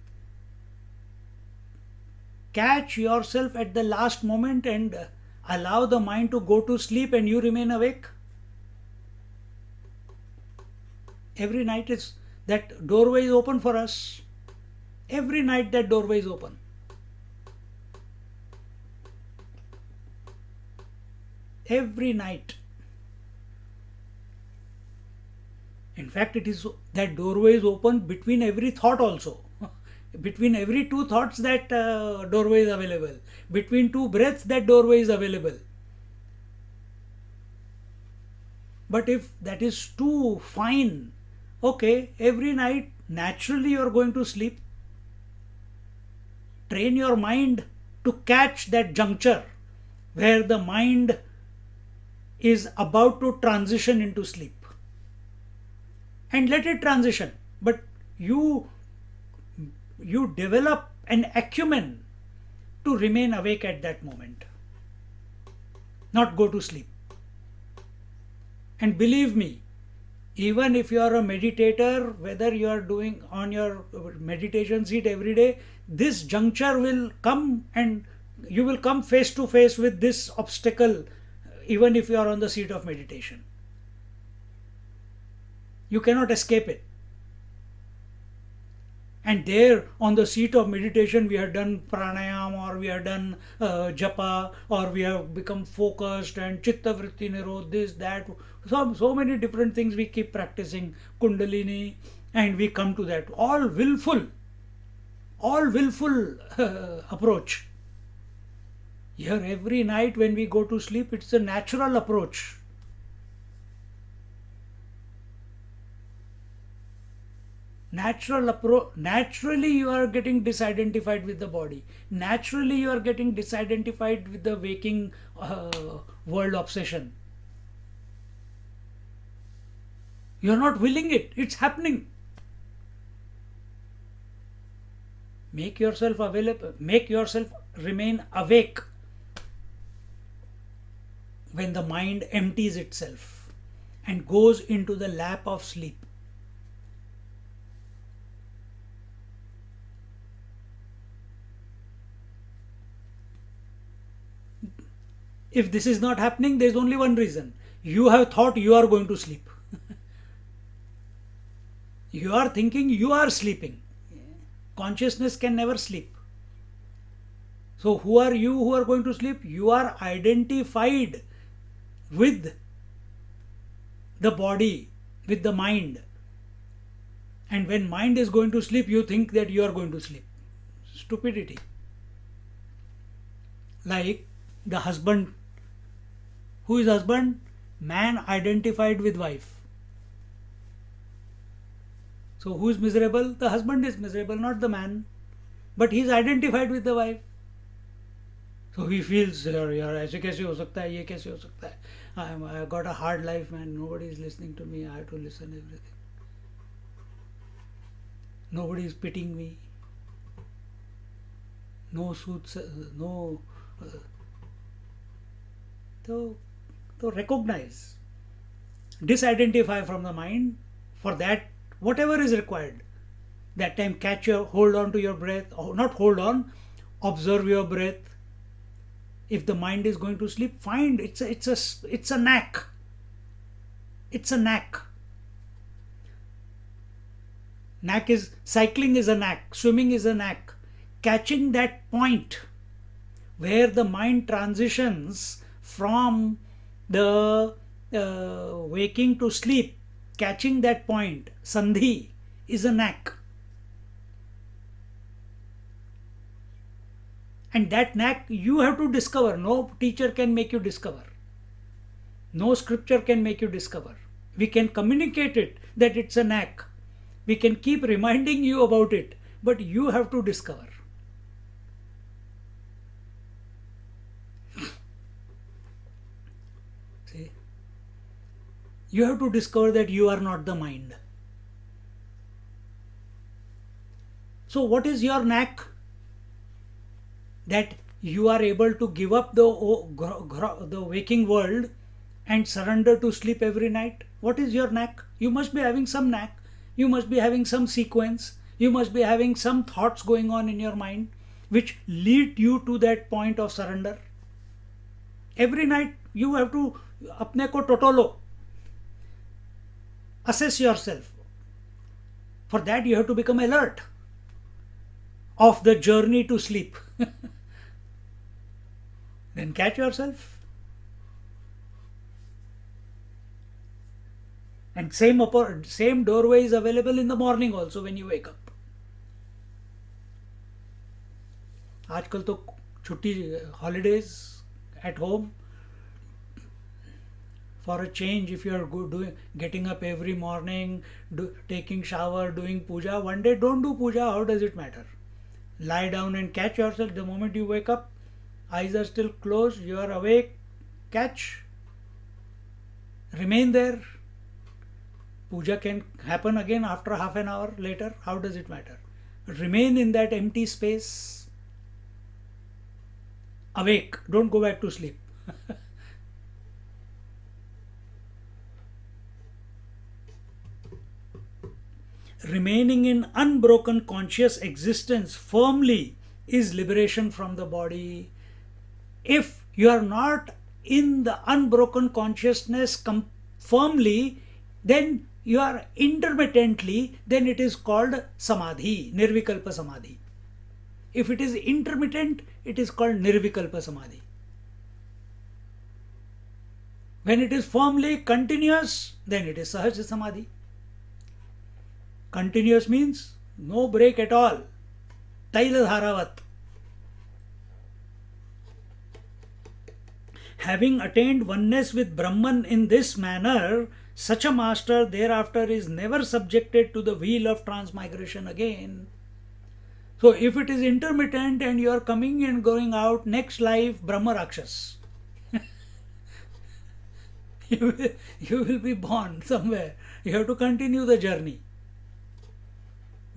catch yourself at the last moment and allow the mind to go to sleep and you remain awake. Every night that doorway is open for us. Every night that doorway is open. every night. In fact, it is that doorway is open between every thought also. Between every two thoughts, that doorway is available. Between two breaths, that doorway is available. But if that is too fine, okay, every night naturally you are going to sleep. Train your mind to catch that juncture where the mind is about to transition into sleep. And let it transition. But you develop an acumen to remain awake at that moment, not go to sleep. And believe me, even if you are a meditator, whether you are doing on your meditation seat every day, this juncture will come and you will come face to face with this obstacle, even if you are on the seat of meditation. You cannot escape it. And there on the seat of meditation, we have done pranayam, or we have done japa, or we have become focused and chitta vritti nirodh, this, that. So many different things we keep practicing, kundalini, and we come to that. All willful approach. Here every night when we go to sleep, it's a natural approach. Naturally you are getting disidentified with the body. Naturally you are getting disidentified with the waking world obsession. You are not willing it. It's happening. Make yourself available. Make yourself remain awake when the mind empties itself and goes into the lap of sleep. If this is not happening, there is only one reason. You have thought you are going to sleep. You are thinking you are sleeping. Consciousness can never sleep. So who are you who are going to sleep? You are identified with the body, with the mind. And when mind is going to sleep, you think that you are going to sleep. Stupidity. Like the husband. Who is husband? Man identified with wife. So who is miserable? The husband is miserable, not the man. But he is identified with the wife. So he feels, yaar, ऐसे कैसे हो सकता है, ये कैसे हो सकता है? I got a hard life, man. Nobody is listening to me. I have to listen everything. Nobody is pitying me. No suits, no. So recognize, disidentify from the mind. For that, whatever is required, that time hold on to your breath, or not hold on, observe your breath. If the mind is going to sleep, find it's a knack. It's a knack. Cycling is a knack, swimming is a knack. Catching that point where the mind transitions from the waking to sleep, catching that point, sandhi, is a knack. And that knack you have to discover. No teacher can make you discover. No scripture can make you discover. We can communicate it that it's a knack. We can keep reminding you about it, but you have to discover. See? You have to discover that you are not the mind. So what is your knack? That you are able to give up the waking world and surrender to sleep every night. What is your knack? You must be having some knack. You must be having some sequence. You must be having some thoughts going on in your mind which lead you to that point of surrender. Every night you have to apne ko totolo. Assess yourself. For that you have to become alert of the journey to sleep. Then catch yourself. And same doorway is available in the morning also when you wake up. आजकल तो छुट्टी holidays at home. For a change, if you are getting up every morning, taking shower, doing puja, one day don't do puja, how does it matter? Lie down and catch yourself the moment you wake up. Eyes are still closed, you are awake, catch. Remain there. Puja can happen again after half an hour later, how does it matter? Remain in that empty space. Awake, don't go back to sleep. Remaining in unbroken conscious existence firmly is liberation from the body. If you are not in the unbroken consciousness firmly, then you are intermittently, then it is called samadhi, nirvikalpa samadhi. If it is intermittent, it is called nirvikalpa samadhi. When it is firmly continuous, then it is sahaja samadhi. Continuous means no break at all. Taila dharavat. Having attained oneness with Brahman in this manner, such a master thereafter is never subjected to the wheel of transmigration again. So if it is intermittent and you are coming and going out, next life Brahma Rakshas. you will be born somewhere. You have to continue the journey.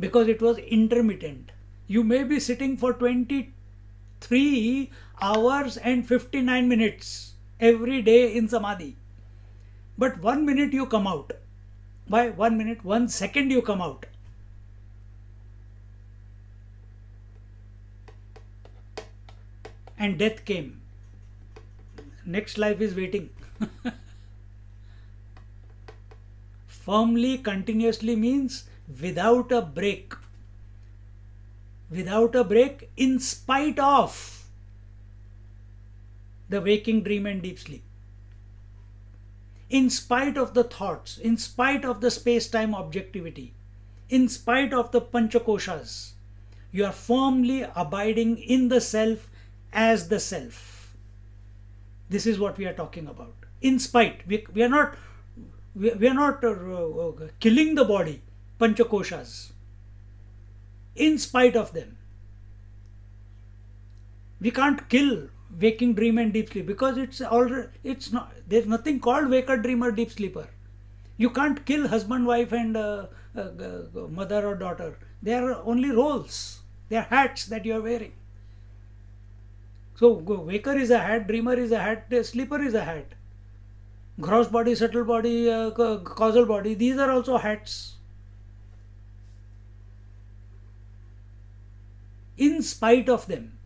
Because it was intermittent. You may be sitting for 23 hours and 59 minutes every day in samadhi. But 1 minute you come out. Why 1 minute? 1 second you come out. And death came. Next life is waiting. Firmly, continuously means without a break. Without a break, in spite of the waking dream and deep sleep. In spite of the thoughts, in spite of the space-time objectivity, in spite of the panchakoshas, you are firmly abiding in the self as the self. This is what we are talking about. In spite, we are not killing the body, panchakoshas. In spite of them, we can't kill waking dream and deep sleep because it's not. There's nothing called waker, dreamer, deep sleeper. You can't kill husband, wife, and mother or daughter. They are only roles. They are hats that you are wearing. So waker is a hat, dreamer is a hat, sleeper is a hat. Gross body, subtle body, causal body. These are also hats. In spite of them.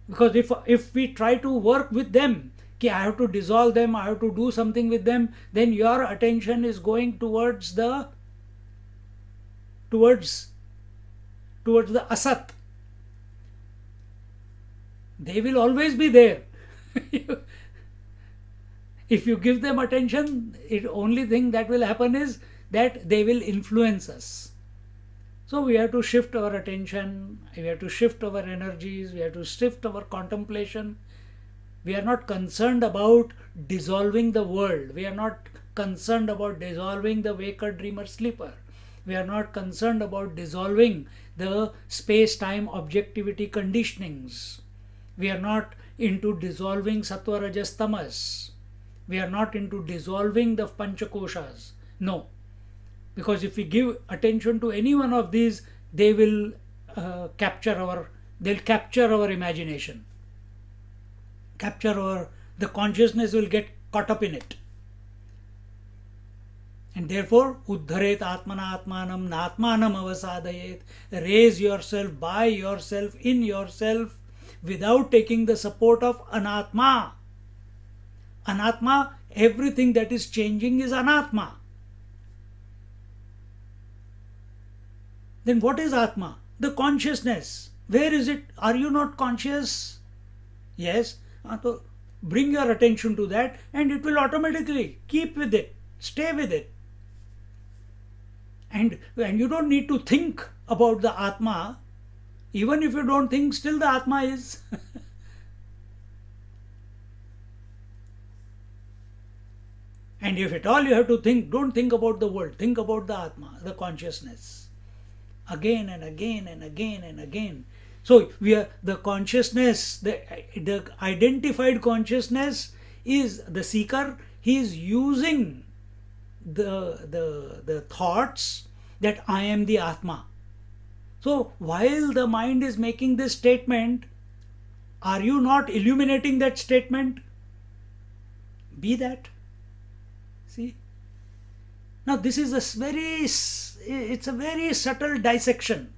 Because if we try to work with them, I have to dissolve them, I have to do something with them, then your attention is going towards the asat. They will always be there. If you give them attention, the only thing that will happen is that they will influence us. So we have to shift our attention, we have to shift our energies, we have to shift our contemplation. We are not concerned about dissolving the world. We are not concerned about dissolving the waker, dreamer, sleeper. We are not concerned about dissolving the space-time objectivity conditionings. We are not into dissolving sattva, rajas, tamas. We are not into dissolving the panchakoshas. No. Because if we give attention to any one of these, they will capture our imagination. The consciousness will get caught up in it. And therefore, uddharet atmana atmanam natmanam avasadayet. Raise yourself by yourself, in yourself, without taking the support of anatma. Anatma, everything that is changing is anatma. Then what is Atma? The consciousness. Where is it? Are you not conscious? Yes. So bring your attention to that and it will automatically keep with it. Stay with it. And you don't need to think about the Atma. Even if you don't think, still the Atma is. And if at all you have to think, don't think about the world, think about the Atma, the consciousness. Again and again and again and again. So we are the consciousness, the identified consciousness is the seeker. He is using the thoughts that I am the Atma. So while the mind is making this statement, are you not illuminating that statement? Be that. See? Now this is it's a very subtle dissection.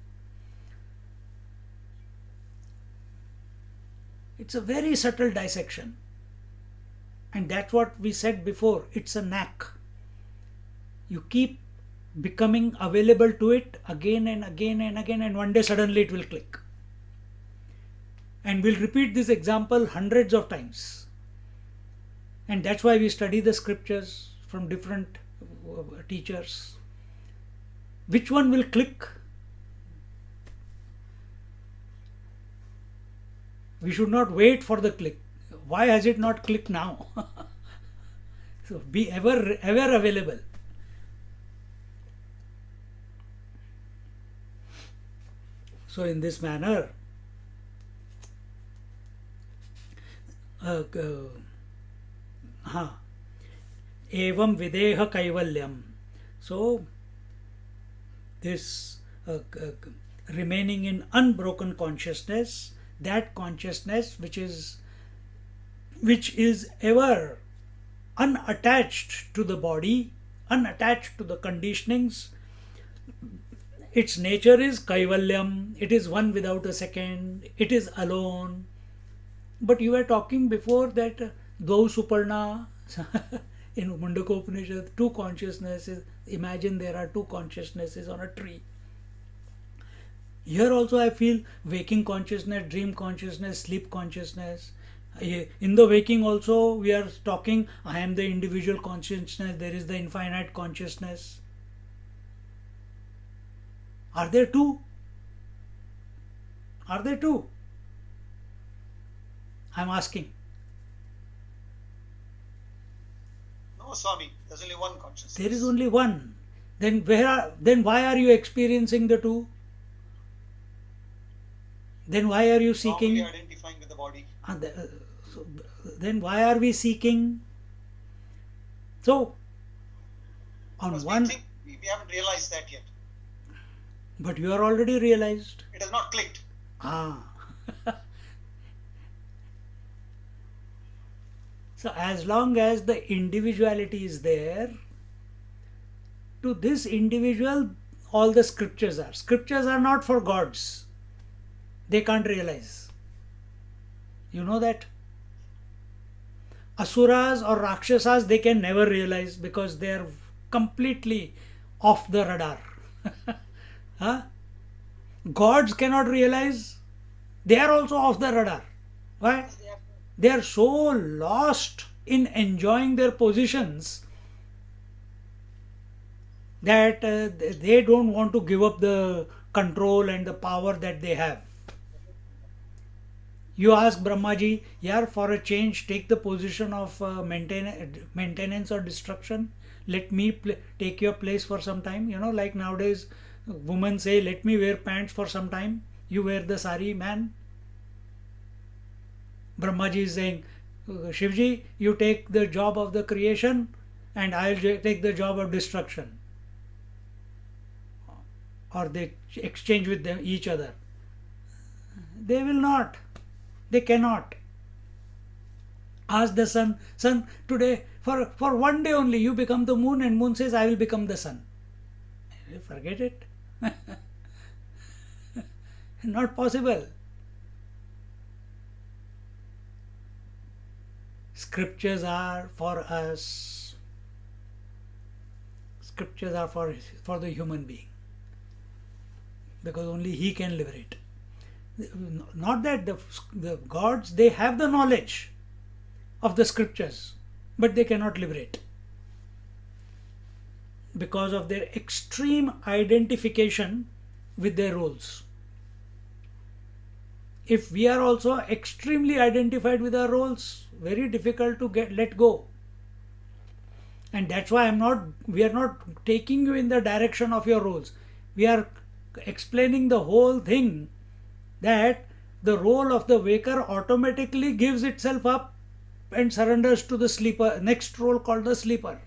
It's a very subtle dissection. And that's what we said before. It's a knack. You keep becoming available to it again and again and again, and one day suddenly it will click. And we'll repeat this example hundreds of times. And that's why we study the scriptures from different teachers. Which one will click? We should not wait for the click. Why has it not clicked now? So be ever available. So in this manner, evam videha kaivalyam. So this remaining in unbroken consciousness, that consciousness which is ever unattached to the body, unattached to the conditionings, its nature is kaivalyam, it is one without a second, it is alone. But you were talking before that Dvau Suparna in Mundaka Upanishad, two consciousnesses. Imagine there are two consciousnesses on a tree. Here also I feel waking consciousness, dream consciousness, sleep consciousness. In the waking also we are talking, I am the individual consciousness, there is the infinite consciousness. Are there two? Are there two? I am asking. No, Swami, there's only one consciousness. There is only one. Then why are you experiencing the two? Then why are you seeking? Normally identifying with the body. Then why are we seeking? So, on Because one. we think we haven't realized that yet. But you are already realized. It has not clicked. So as long as the individuality is there, to this individual all the scriptures are. Scriptures are not for gods. They can't realize. You know that? Asuras or Rakshasas, they can never realize because they are completely off the radar. Huh? Gods cannot realize. They are also off the radar. Why? They are so lost in enjoying their positions that they don't want to give up the control and the power that they have. You ask Brahmaji, yeah, for a change, take the position of maintenance or destruction. Let me take your place for some time. You know, like nowadays, women say, let me wear pants for some time. You wear the sari, man. Brahmaji is saying, Shivji, you take the job of the creation and I'll take the job of destruction. Or they exchange with them each other. They will not. They cannot. Ask the sun, sun, today, for one day only, you become the moon, and moon says, I will become the sun. Forget it. Not possible. Scriptures are for us. Scriptures are for the human being. Because only he can liberate. Not that the gods, they have the knowledge of the scriptures, but they cannot liberate. because of their extreme identification with their roles. If we are also extremely identified with our roles, very difficult to let go. And that's why we are not taking you in the direction of your roles. We are explaining the whole thing, that the role of the waker automatically gives itself up and surrenders to the sleeper, next role called the sleeper.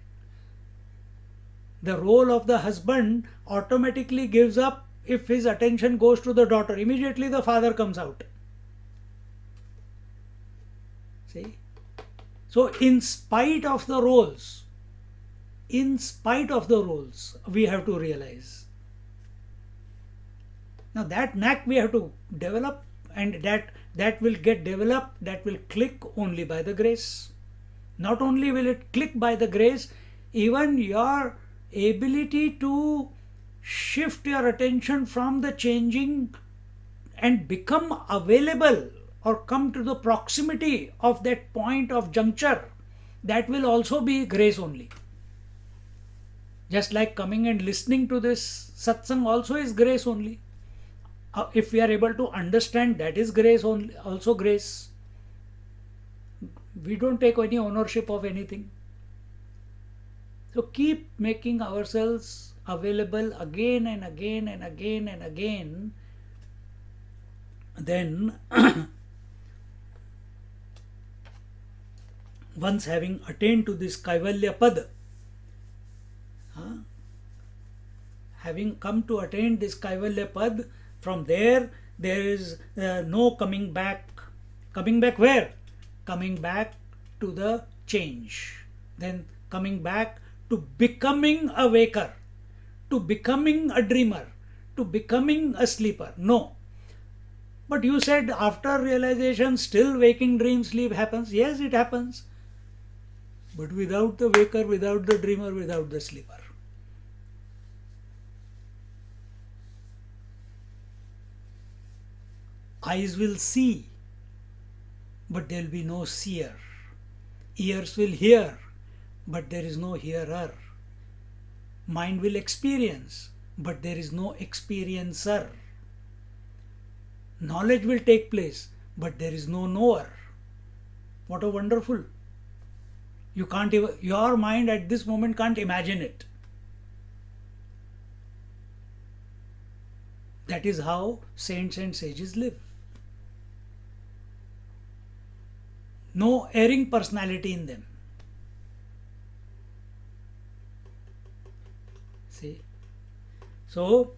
The role of the husband automatically gives up if his attention goes to the daughter. Immediately the father comes out. See? So in spite of the roles, we have to realize. Now that knack we have to develop, and that will get developed, that will click only by the grace. Not only will it click by the grace, even your ability to shift your attention from the changing and become available or come to the proximity of that point of juncture, that will also be grace only. Just like coming and listening to this satsang also is grace only. If we are able to understand, that is grace only, also grace. We don't take any ownership of anything. So keep making ourselves available again and again and again and again. Then once having attained to this Kaivalya Pad, having come to attain this Kaivalya Pad, from there is no coming back. Coming back where? Coming back to the change. Then coming back to becoming a waker, to becoming a dreamer, to becoming a sleeper. No. But you said after realization still waking dream sleep happens. Yes, it happens. But without the waker, without the dreamer, without the sleeper. Eyes will see, but there will be no seer. Ears will hear, but there is no hearer. Mind will experience, but there is no experiencer. Knowledge will take place, but there is no knower. What a wonderful! You can't even, your mind at this moment can't imagine it. That is how saints and sages live. No erring personality in them. See? So,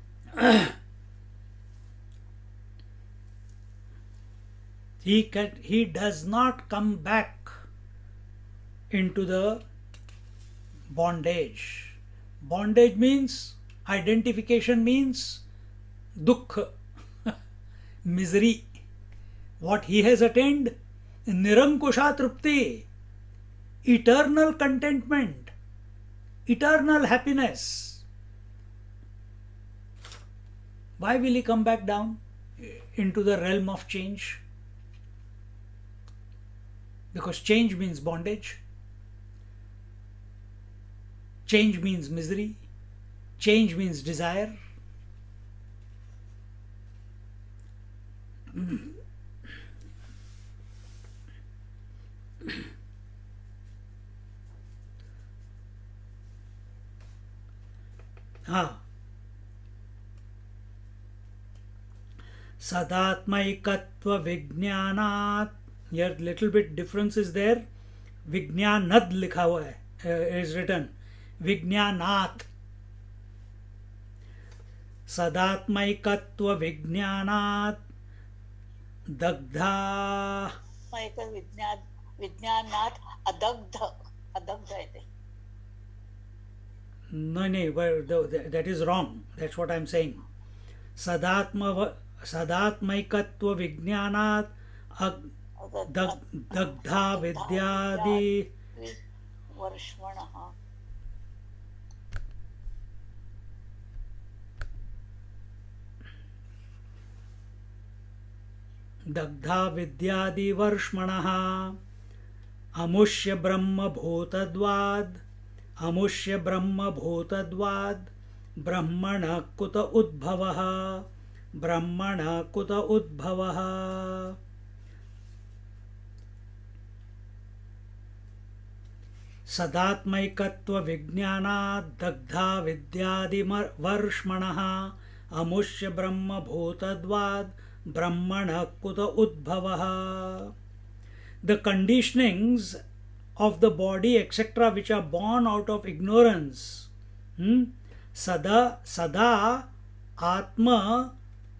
he does not come back into the bondage. Bondage means, identification means dukh, misery. What he has attained, Nirankusha Trupti, eternal contentment, eternal happiness. Why will he come back down into the realm of change? Because change means bondage, change means misery, change means desire. Sadatmaikatva Vijnanat. Here little bit difference is there. Vijnanad likha hua hai, is written. Vijnanat. Sadatmaikatva Vijnanat Dagdha. विज्ञानात अदग्ध येते. No, that is wrong. That's what I'm saying. Sadatmaikatva Vijnanat Dagdha Vidyadi वर्ष्मणः. Dagdha Vidyadi Varshmanaha Amushya Brahma Bhutadvad अमुष्य ब्रह्म भूतद्वाद ब्रह्मण कुत उद्भवः ब्रह्मण कुत उद्भवः सदात्मैकत्व विज्ञानात् दग्धा विद्यादिवर्ष्मणः अमुष्य ब्रह्म भूतद्वाद ब्रह्मण कुत उद्भवः. The conditionings of the body etc which are born out of ignorance, sada atma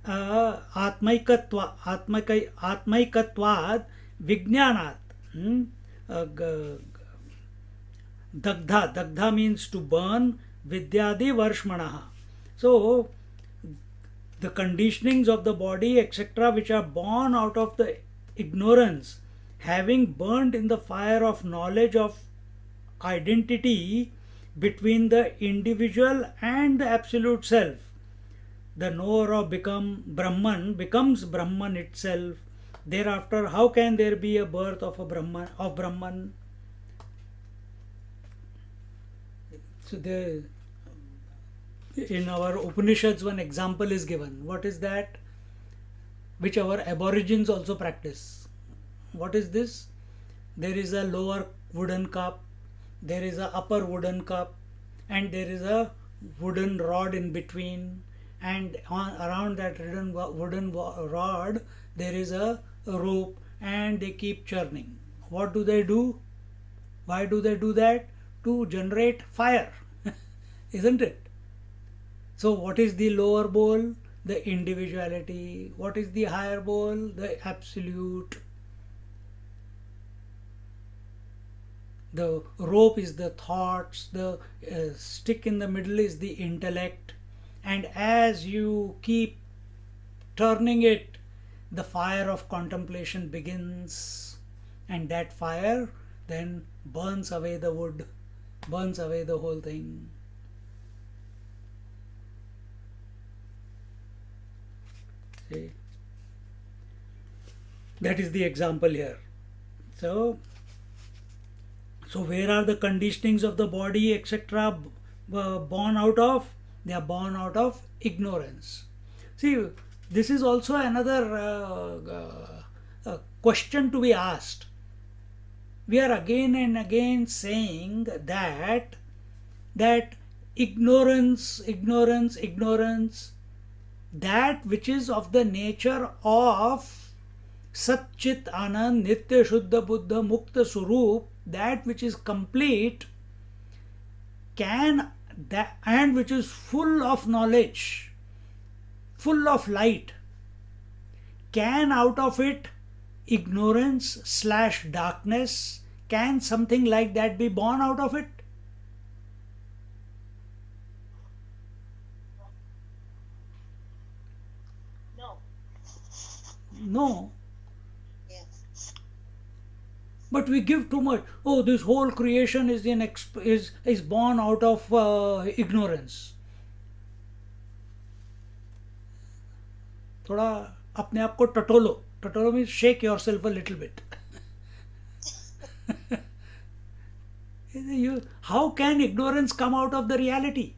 आत्मैकत्वात् विज्ञानात्. Dagdha means to burn, vidyadi varshmanaha. So the conditionings of the body etc which are born out of the ignorance, having burnt in the fire of knowledge of identity between the individual and the absolute self, the knower of becomes Brahman itself. Thereafter, how can there be a birth of Brahman? So in our Upanishads one example is given. What is that? Which our aborigines also practice. What is this? There is a lower wooden cup, there is a upper wooden cup, and there is a wooden rod in between, and around that wooden rod there is a rope, and they keep churning. What do they do? Why do they do that? To generate fire. Isn't it? So what is the lower bowl? The individuality. What is the higher bowl? The absolute. The rope is the thoughts, the stick in the middle is the intellect, and as you keep turning it, the fire of contemplation begins, and that fire then burns away the wood, burns away the whole thing. See? That is the example here. So where are the conditionings of the body etc. born out of? They are born out of ignorance. See, this is also another question to be asked. We are again and again saying that ignorance, that which is of the nature of Sat Chit Anand Nitya Shuddha Buddha Mukta Surup, that which is complete, and which is full of knowledge, full of light, can out of it ignorance / darkness, can something like that be born out of it? No. Yes. But we give too much. Oh, this whole creation is born out of ignorance. थोड़ा अपने आप को टटोलो. Tatolo means shake yourself a little bit. How can ignorance come out of the reality?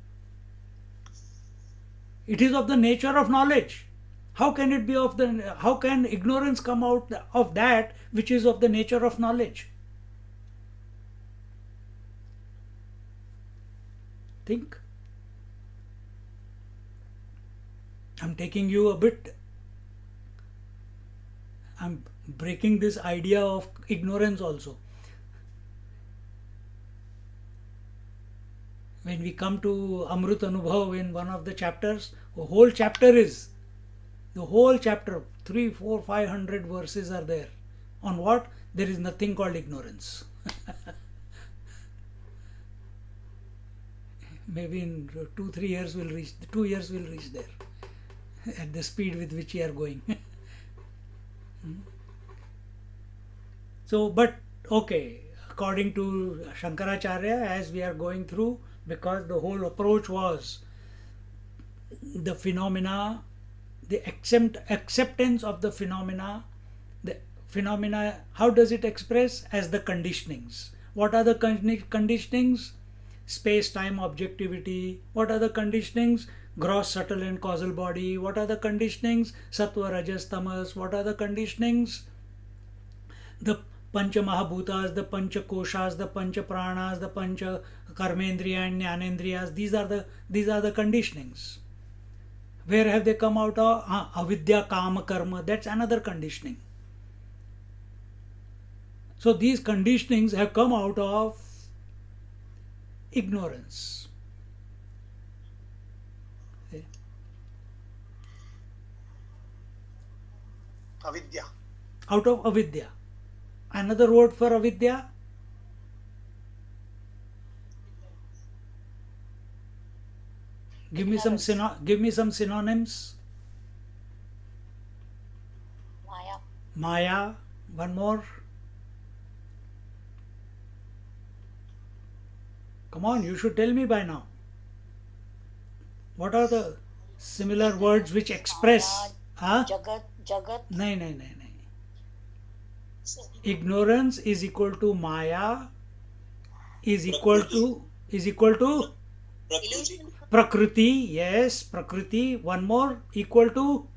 It is of the nature of knowledge. How can ignorance come out of that which is of the nature of knowledge? Think. I'm taking you a bit. I'm breaking this idea of ignorance also. When we come to Amrit Anubhav in one of the chapters, the whole chapter, 3, 4, 500 verses are there. On what? There is nothing called ignorance. Maybe in 2 years we'll reach there at the speed with which we are going. So, but okay, according to Shankaracharya, as we are going through, because the whole approach was the phenomena, the acceptance of the phenomena. The phenomena, how does it express? As the conditionings. What are the conditionings? space-time objectivity. What are the conditionings? Gross, subtle and causal body. What are the conditionings? Sattva, Rajas, Tamas. What are the conditionings? The Pancha Mahabhutas, the Pancha Koshas, the Pancha Pranas, the Pancha Karmendriya and Jnanendriyas. These are the conditionings. Where have they come out of? Avidya, Kama, Karma. That's another conditioning. So these conditionings have come out of ignorance. Avidya. Out of avidya. Another word for avidya? Give me some synonyms. Maya. Maya. One more. Come on, you should tell me by now. What are the similar words which express? Huh? Jagat. No. Ignorance is equal to Maya is equal to Illusion. Prakriti. Yes, Prakriti. One more, equal to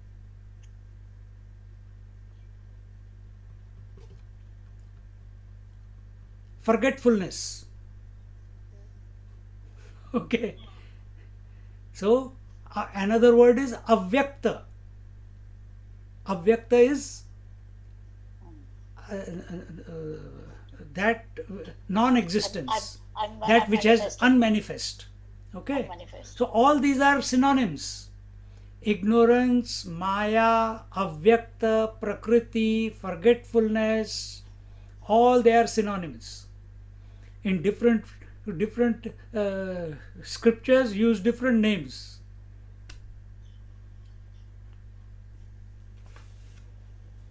forgetfulness. Okay. So another word is avyakta. Avyakta is that non-existence, that which has unmanifest. Okay. Unmanifest. So all these are synonyms. Ignorance, Maya, Avyakta, Prakriti, forgetfulness, all they are synonyms. In different scriptures use different names.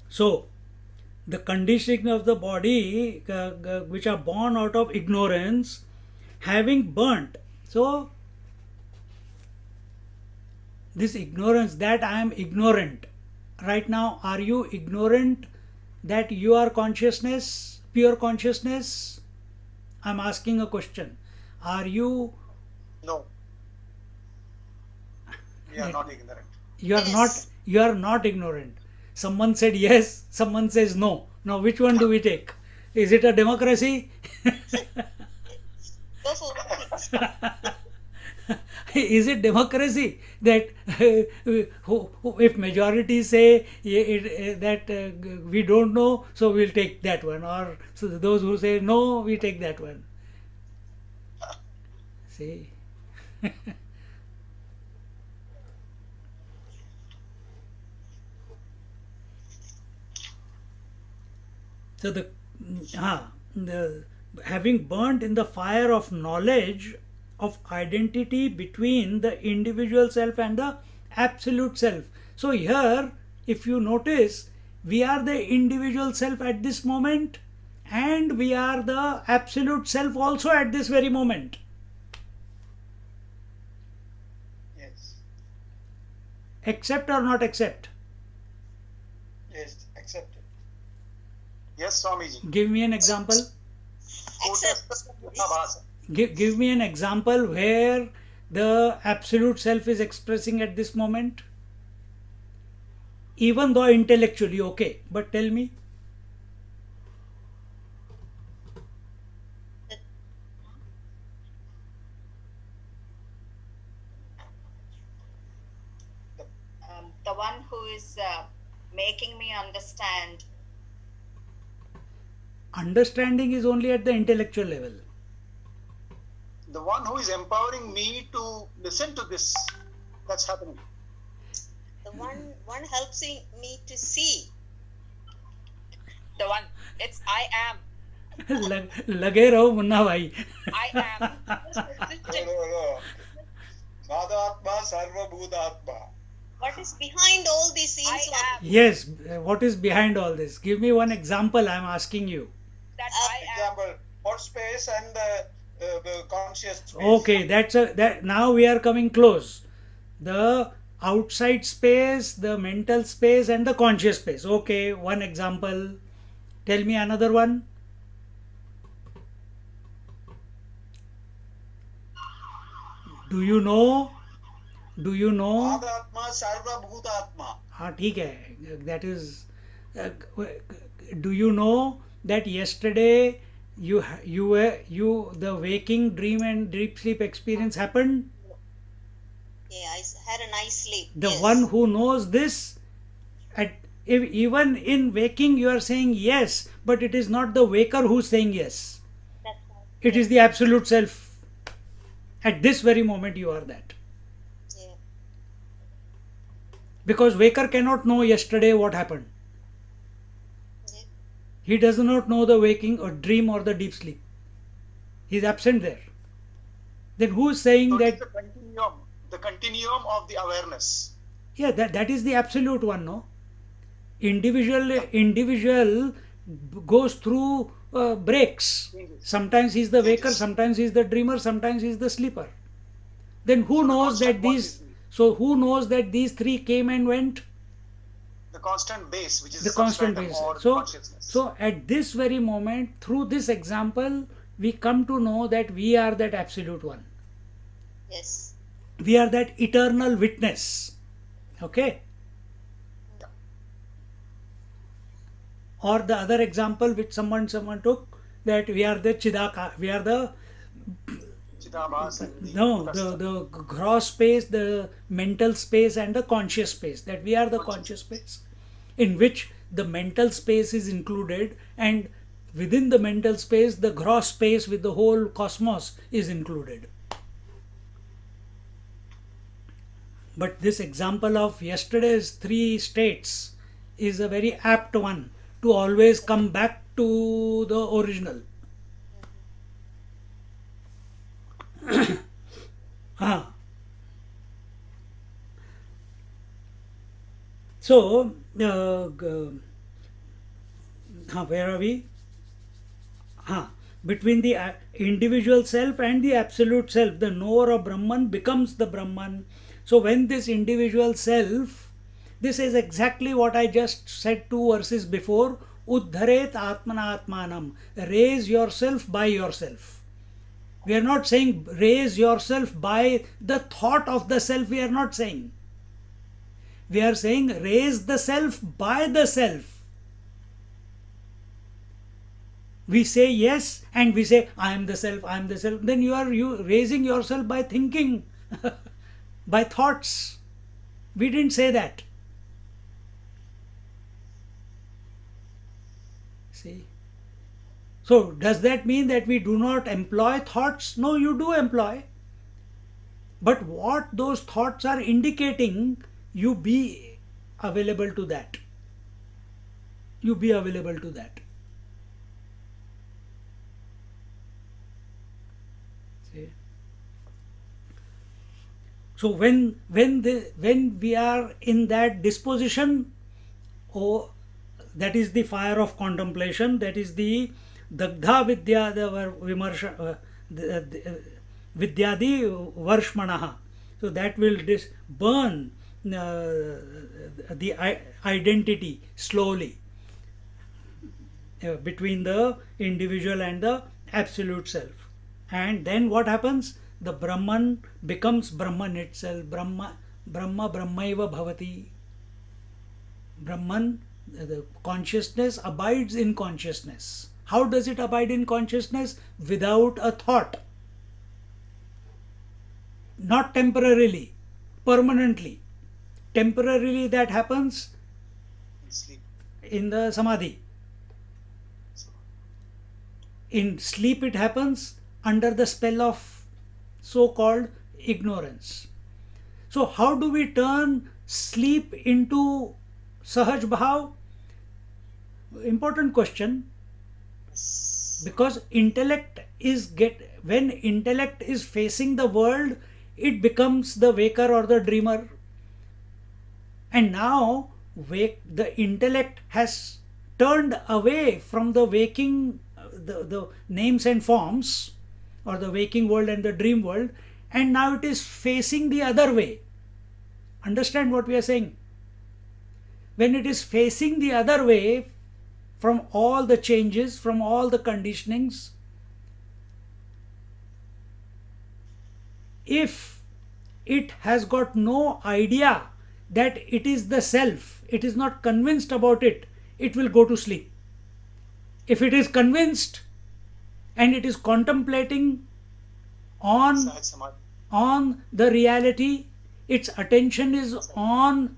So the conditioning of the body which are born out of ignorance, having burnt. So this ignorance, that I am ignorant. Right now, are you ignorant that you are consciousness, pure consciousness? I'm asking a question. Are you? No. We are not ignorant. You are Yes. not. You are not ignorant. Someone said yes. Someone says no. Now, which one do we take? Is it a democracy? Go for it. Is it democracy that if majority say that we don't know, so we'll take that one, or so those who say no, we take that one? See. So the having burnt in the fire of knowledge of identity between the individual self and the absolute self. So here, if you notice, we are the individual self at this moment, and we are the absolute self also at this very moment. Yes. Accept or not accept? Yes. Accepted. Yes, Swamiji. Give me an example. Accept. Give me an example where the absolute self is expressing at this moment. Even though intellectually, okay, but tell me. The one who is making me understand. Understanding is only at the intellectual level. The one who is empowering me to listen to this, that's happening. The one helps me to see. The one, it's I am. लगे रहो मुन्ना भाई. I am. Sadatma Sarvabhutatma. What is behind all these scenes? I am. Yes, what is behind all this? Give me one example, I'm asking you. That I am. Example, for space and the conscious space. Okay, that now we are coming close. The outside space, the mental space, and the conscious space. Okay, one example. Tell me another one. Do you know? Do you know? आदात्मा सर्वभूतात्मा. हाँ ठीक है. That is. Do you know that yesterday the waking dream and deep sleep experience happened? Yeah, I had a nice sleep. The Yes. one who knows this, if even in waking you are saying yes, but it is not the waker who's saying yes. That's right. It is the absolute self. At this very moment you are that. Yeah. Because waker cannot know yesterday what happened. Yeah. He does not know the waking or dream or the deep sleep. He is absent there. Then who is saying So that? it's the continuum of the awareness. Yeah, that is the absolute one, no? Individual goes through breaks. Sometimes he's the waker, sometimes he's the dreamer, sometimes he's the sleeper. Then who knows that these? So who knows that these three came and went? The constant base, which is The constant substratum base. or So, consciousness. so at this very moment, through this example, we come to know that we are that absolute one. Yes. We are that eternal witness. Okay? Yeah. Or the other example which someone took, that we are the Chidaka, we are the Chidabhas and the gross space, the mental space and the conscious space. That we are the conscious space, in which the mental space is included, and within the mental space the gross space with the whole cosmos is included. But this example of yesterday's three states is a very apt one to always come back to the original. So, where are we? Between the individual self and the absolute self, the knower of Brahman becomes the Brahman. So when this individual self, this is exactly what I just said 2 verses before, Uddharet Atmana Atmanam, raise yourself by yourself. We are not saying raise yourself by the thought of the self, we are not saying. We are saying raise the self by the self. We say yes and we say I am the self, I am the self. Then you are raising yourself by thinking, by thoughts. We didn't say that. See? So does that mean that we do not employ thoughts? No, you do employ. But what those thoughts are indicating, you be available to that. You be available to that. See? So when we are in that disposition, that is the fire of contemplation, that is the Dagdha Vidya Vimarsha Vidyadi Varshmanaha. So that will burn the identity slowly between the individual and the absolute self. And then what happens? The Brahman becomes Brahman itself. Brahma Brahmaiva Bhavati. Brahman, the consciousness abides in consciousness. How does it abide in consciousness? Without a thought. Not temporarily, permanently. Temporarily that happens sleep. in the samadhi. In sleep it happens under the spell of so-called ignorance. So how do we turn sleep into Sahaj Bhav? Important question. Because when intellect is facing the world, it becomes the waker or the dreamer. And now the intellect has turned away from the waking, the names and forms, or the waking world and the dream world, and now it is facing the other way. Understand what we are saying? When it is facing the other way, from all the changes, from all the conditionings, if it has got no idea that it is the self, it is not convinced about it, it will go to sleep. If it is convinced and it is contemplating on Sahaj Samadhi. on the reality, its attention is on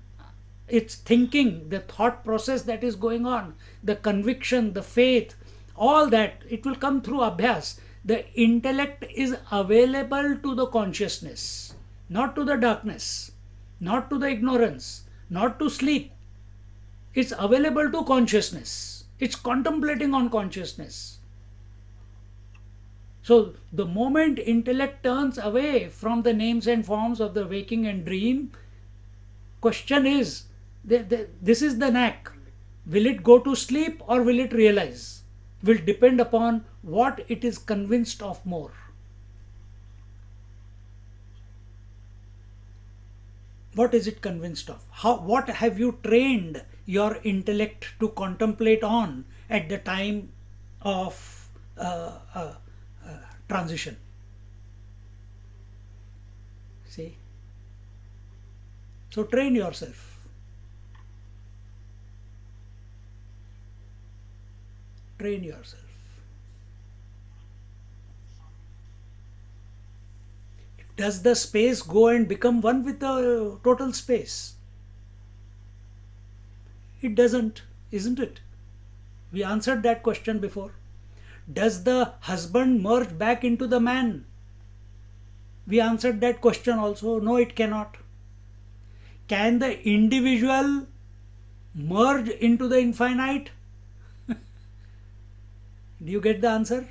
its thinking, the thought process that is going on, the conviction, the faith, all that, it will come through abhyas. The intellect is available to the consciousness, not to the darkness, not to the ignorance, not to sleep. It's available to consciousness. It's contemplating on consciousness. So the moment intellect turns away from the names and forms of the waking and dream, question is, this is the knack. Will it go to sleep or will it realize? Will depend upon what it is convinced of more. What is it convinced of? What have you trained your intellect to contemplate on at the time of transition? See? So train yourself. Train yourself. Does the space go and become one with the total space? It doesn't, isn't it? We answered that question before. Does the husband merge back into the man? We answered that question also. No, it cannot. Can the individual merge into the infinite? Do you get the answer?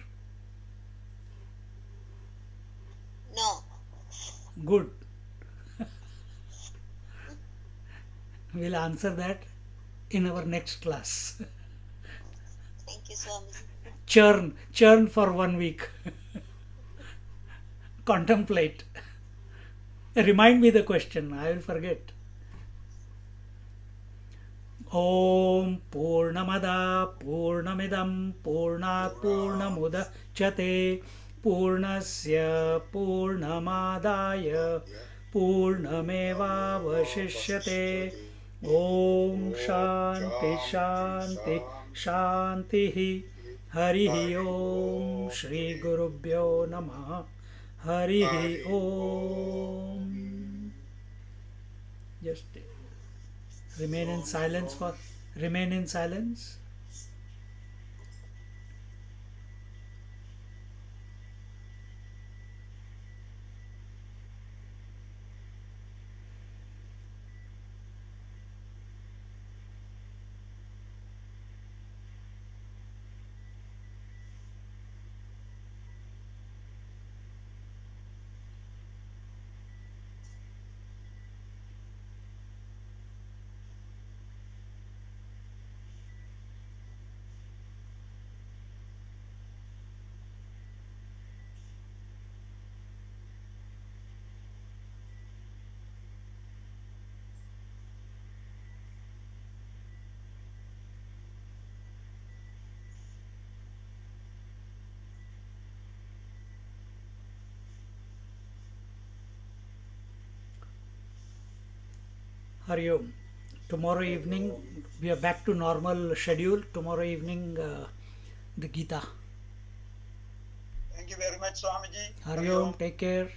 No. Good. We'll answer that in our next class. Thank you, Swamiji. Churn for 1 week. Contemplate. Remind me the question, I will forget. Om Purnamada Purnamidam Purnat Purnamudachyate Purnasya Purnamadaya Purnameva Vashishyate. Om Shanti Shanti Shanti. Harihi Om Shri Gurubhyo Namaha. Harihi Om. Just remain in silence. Hari Om. Tomorrow evening we are back to normal schedule. Tomorrow evening the Gita. Thank you very much, Swamiji. Hari Om. Take care.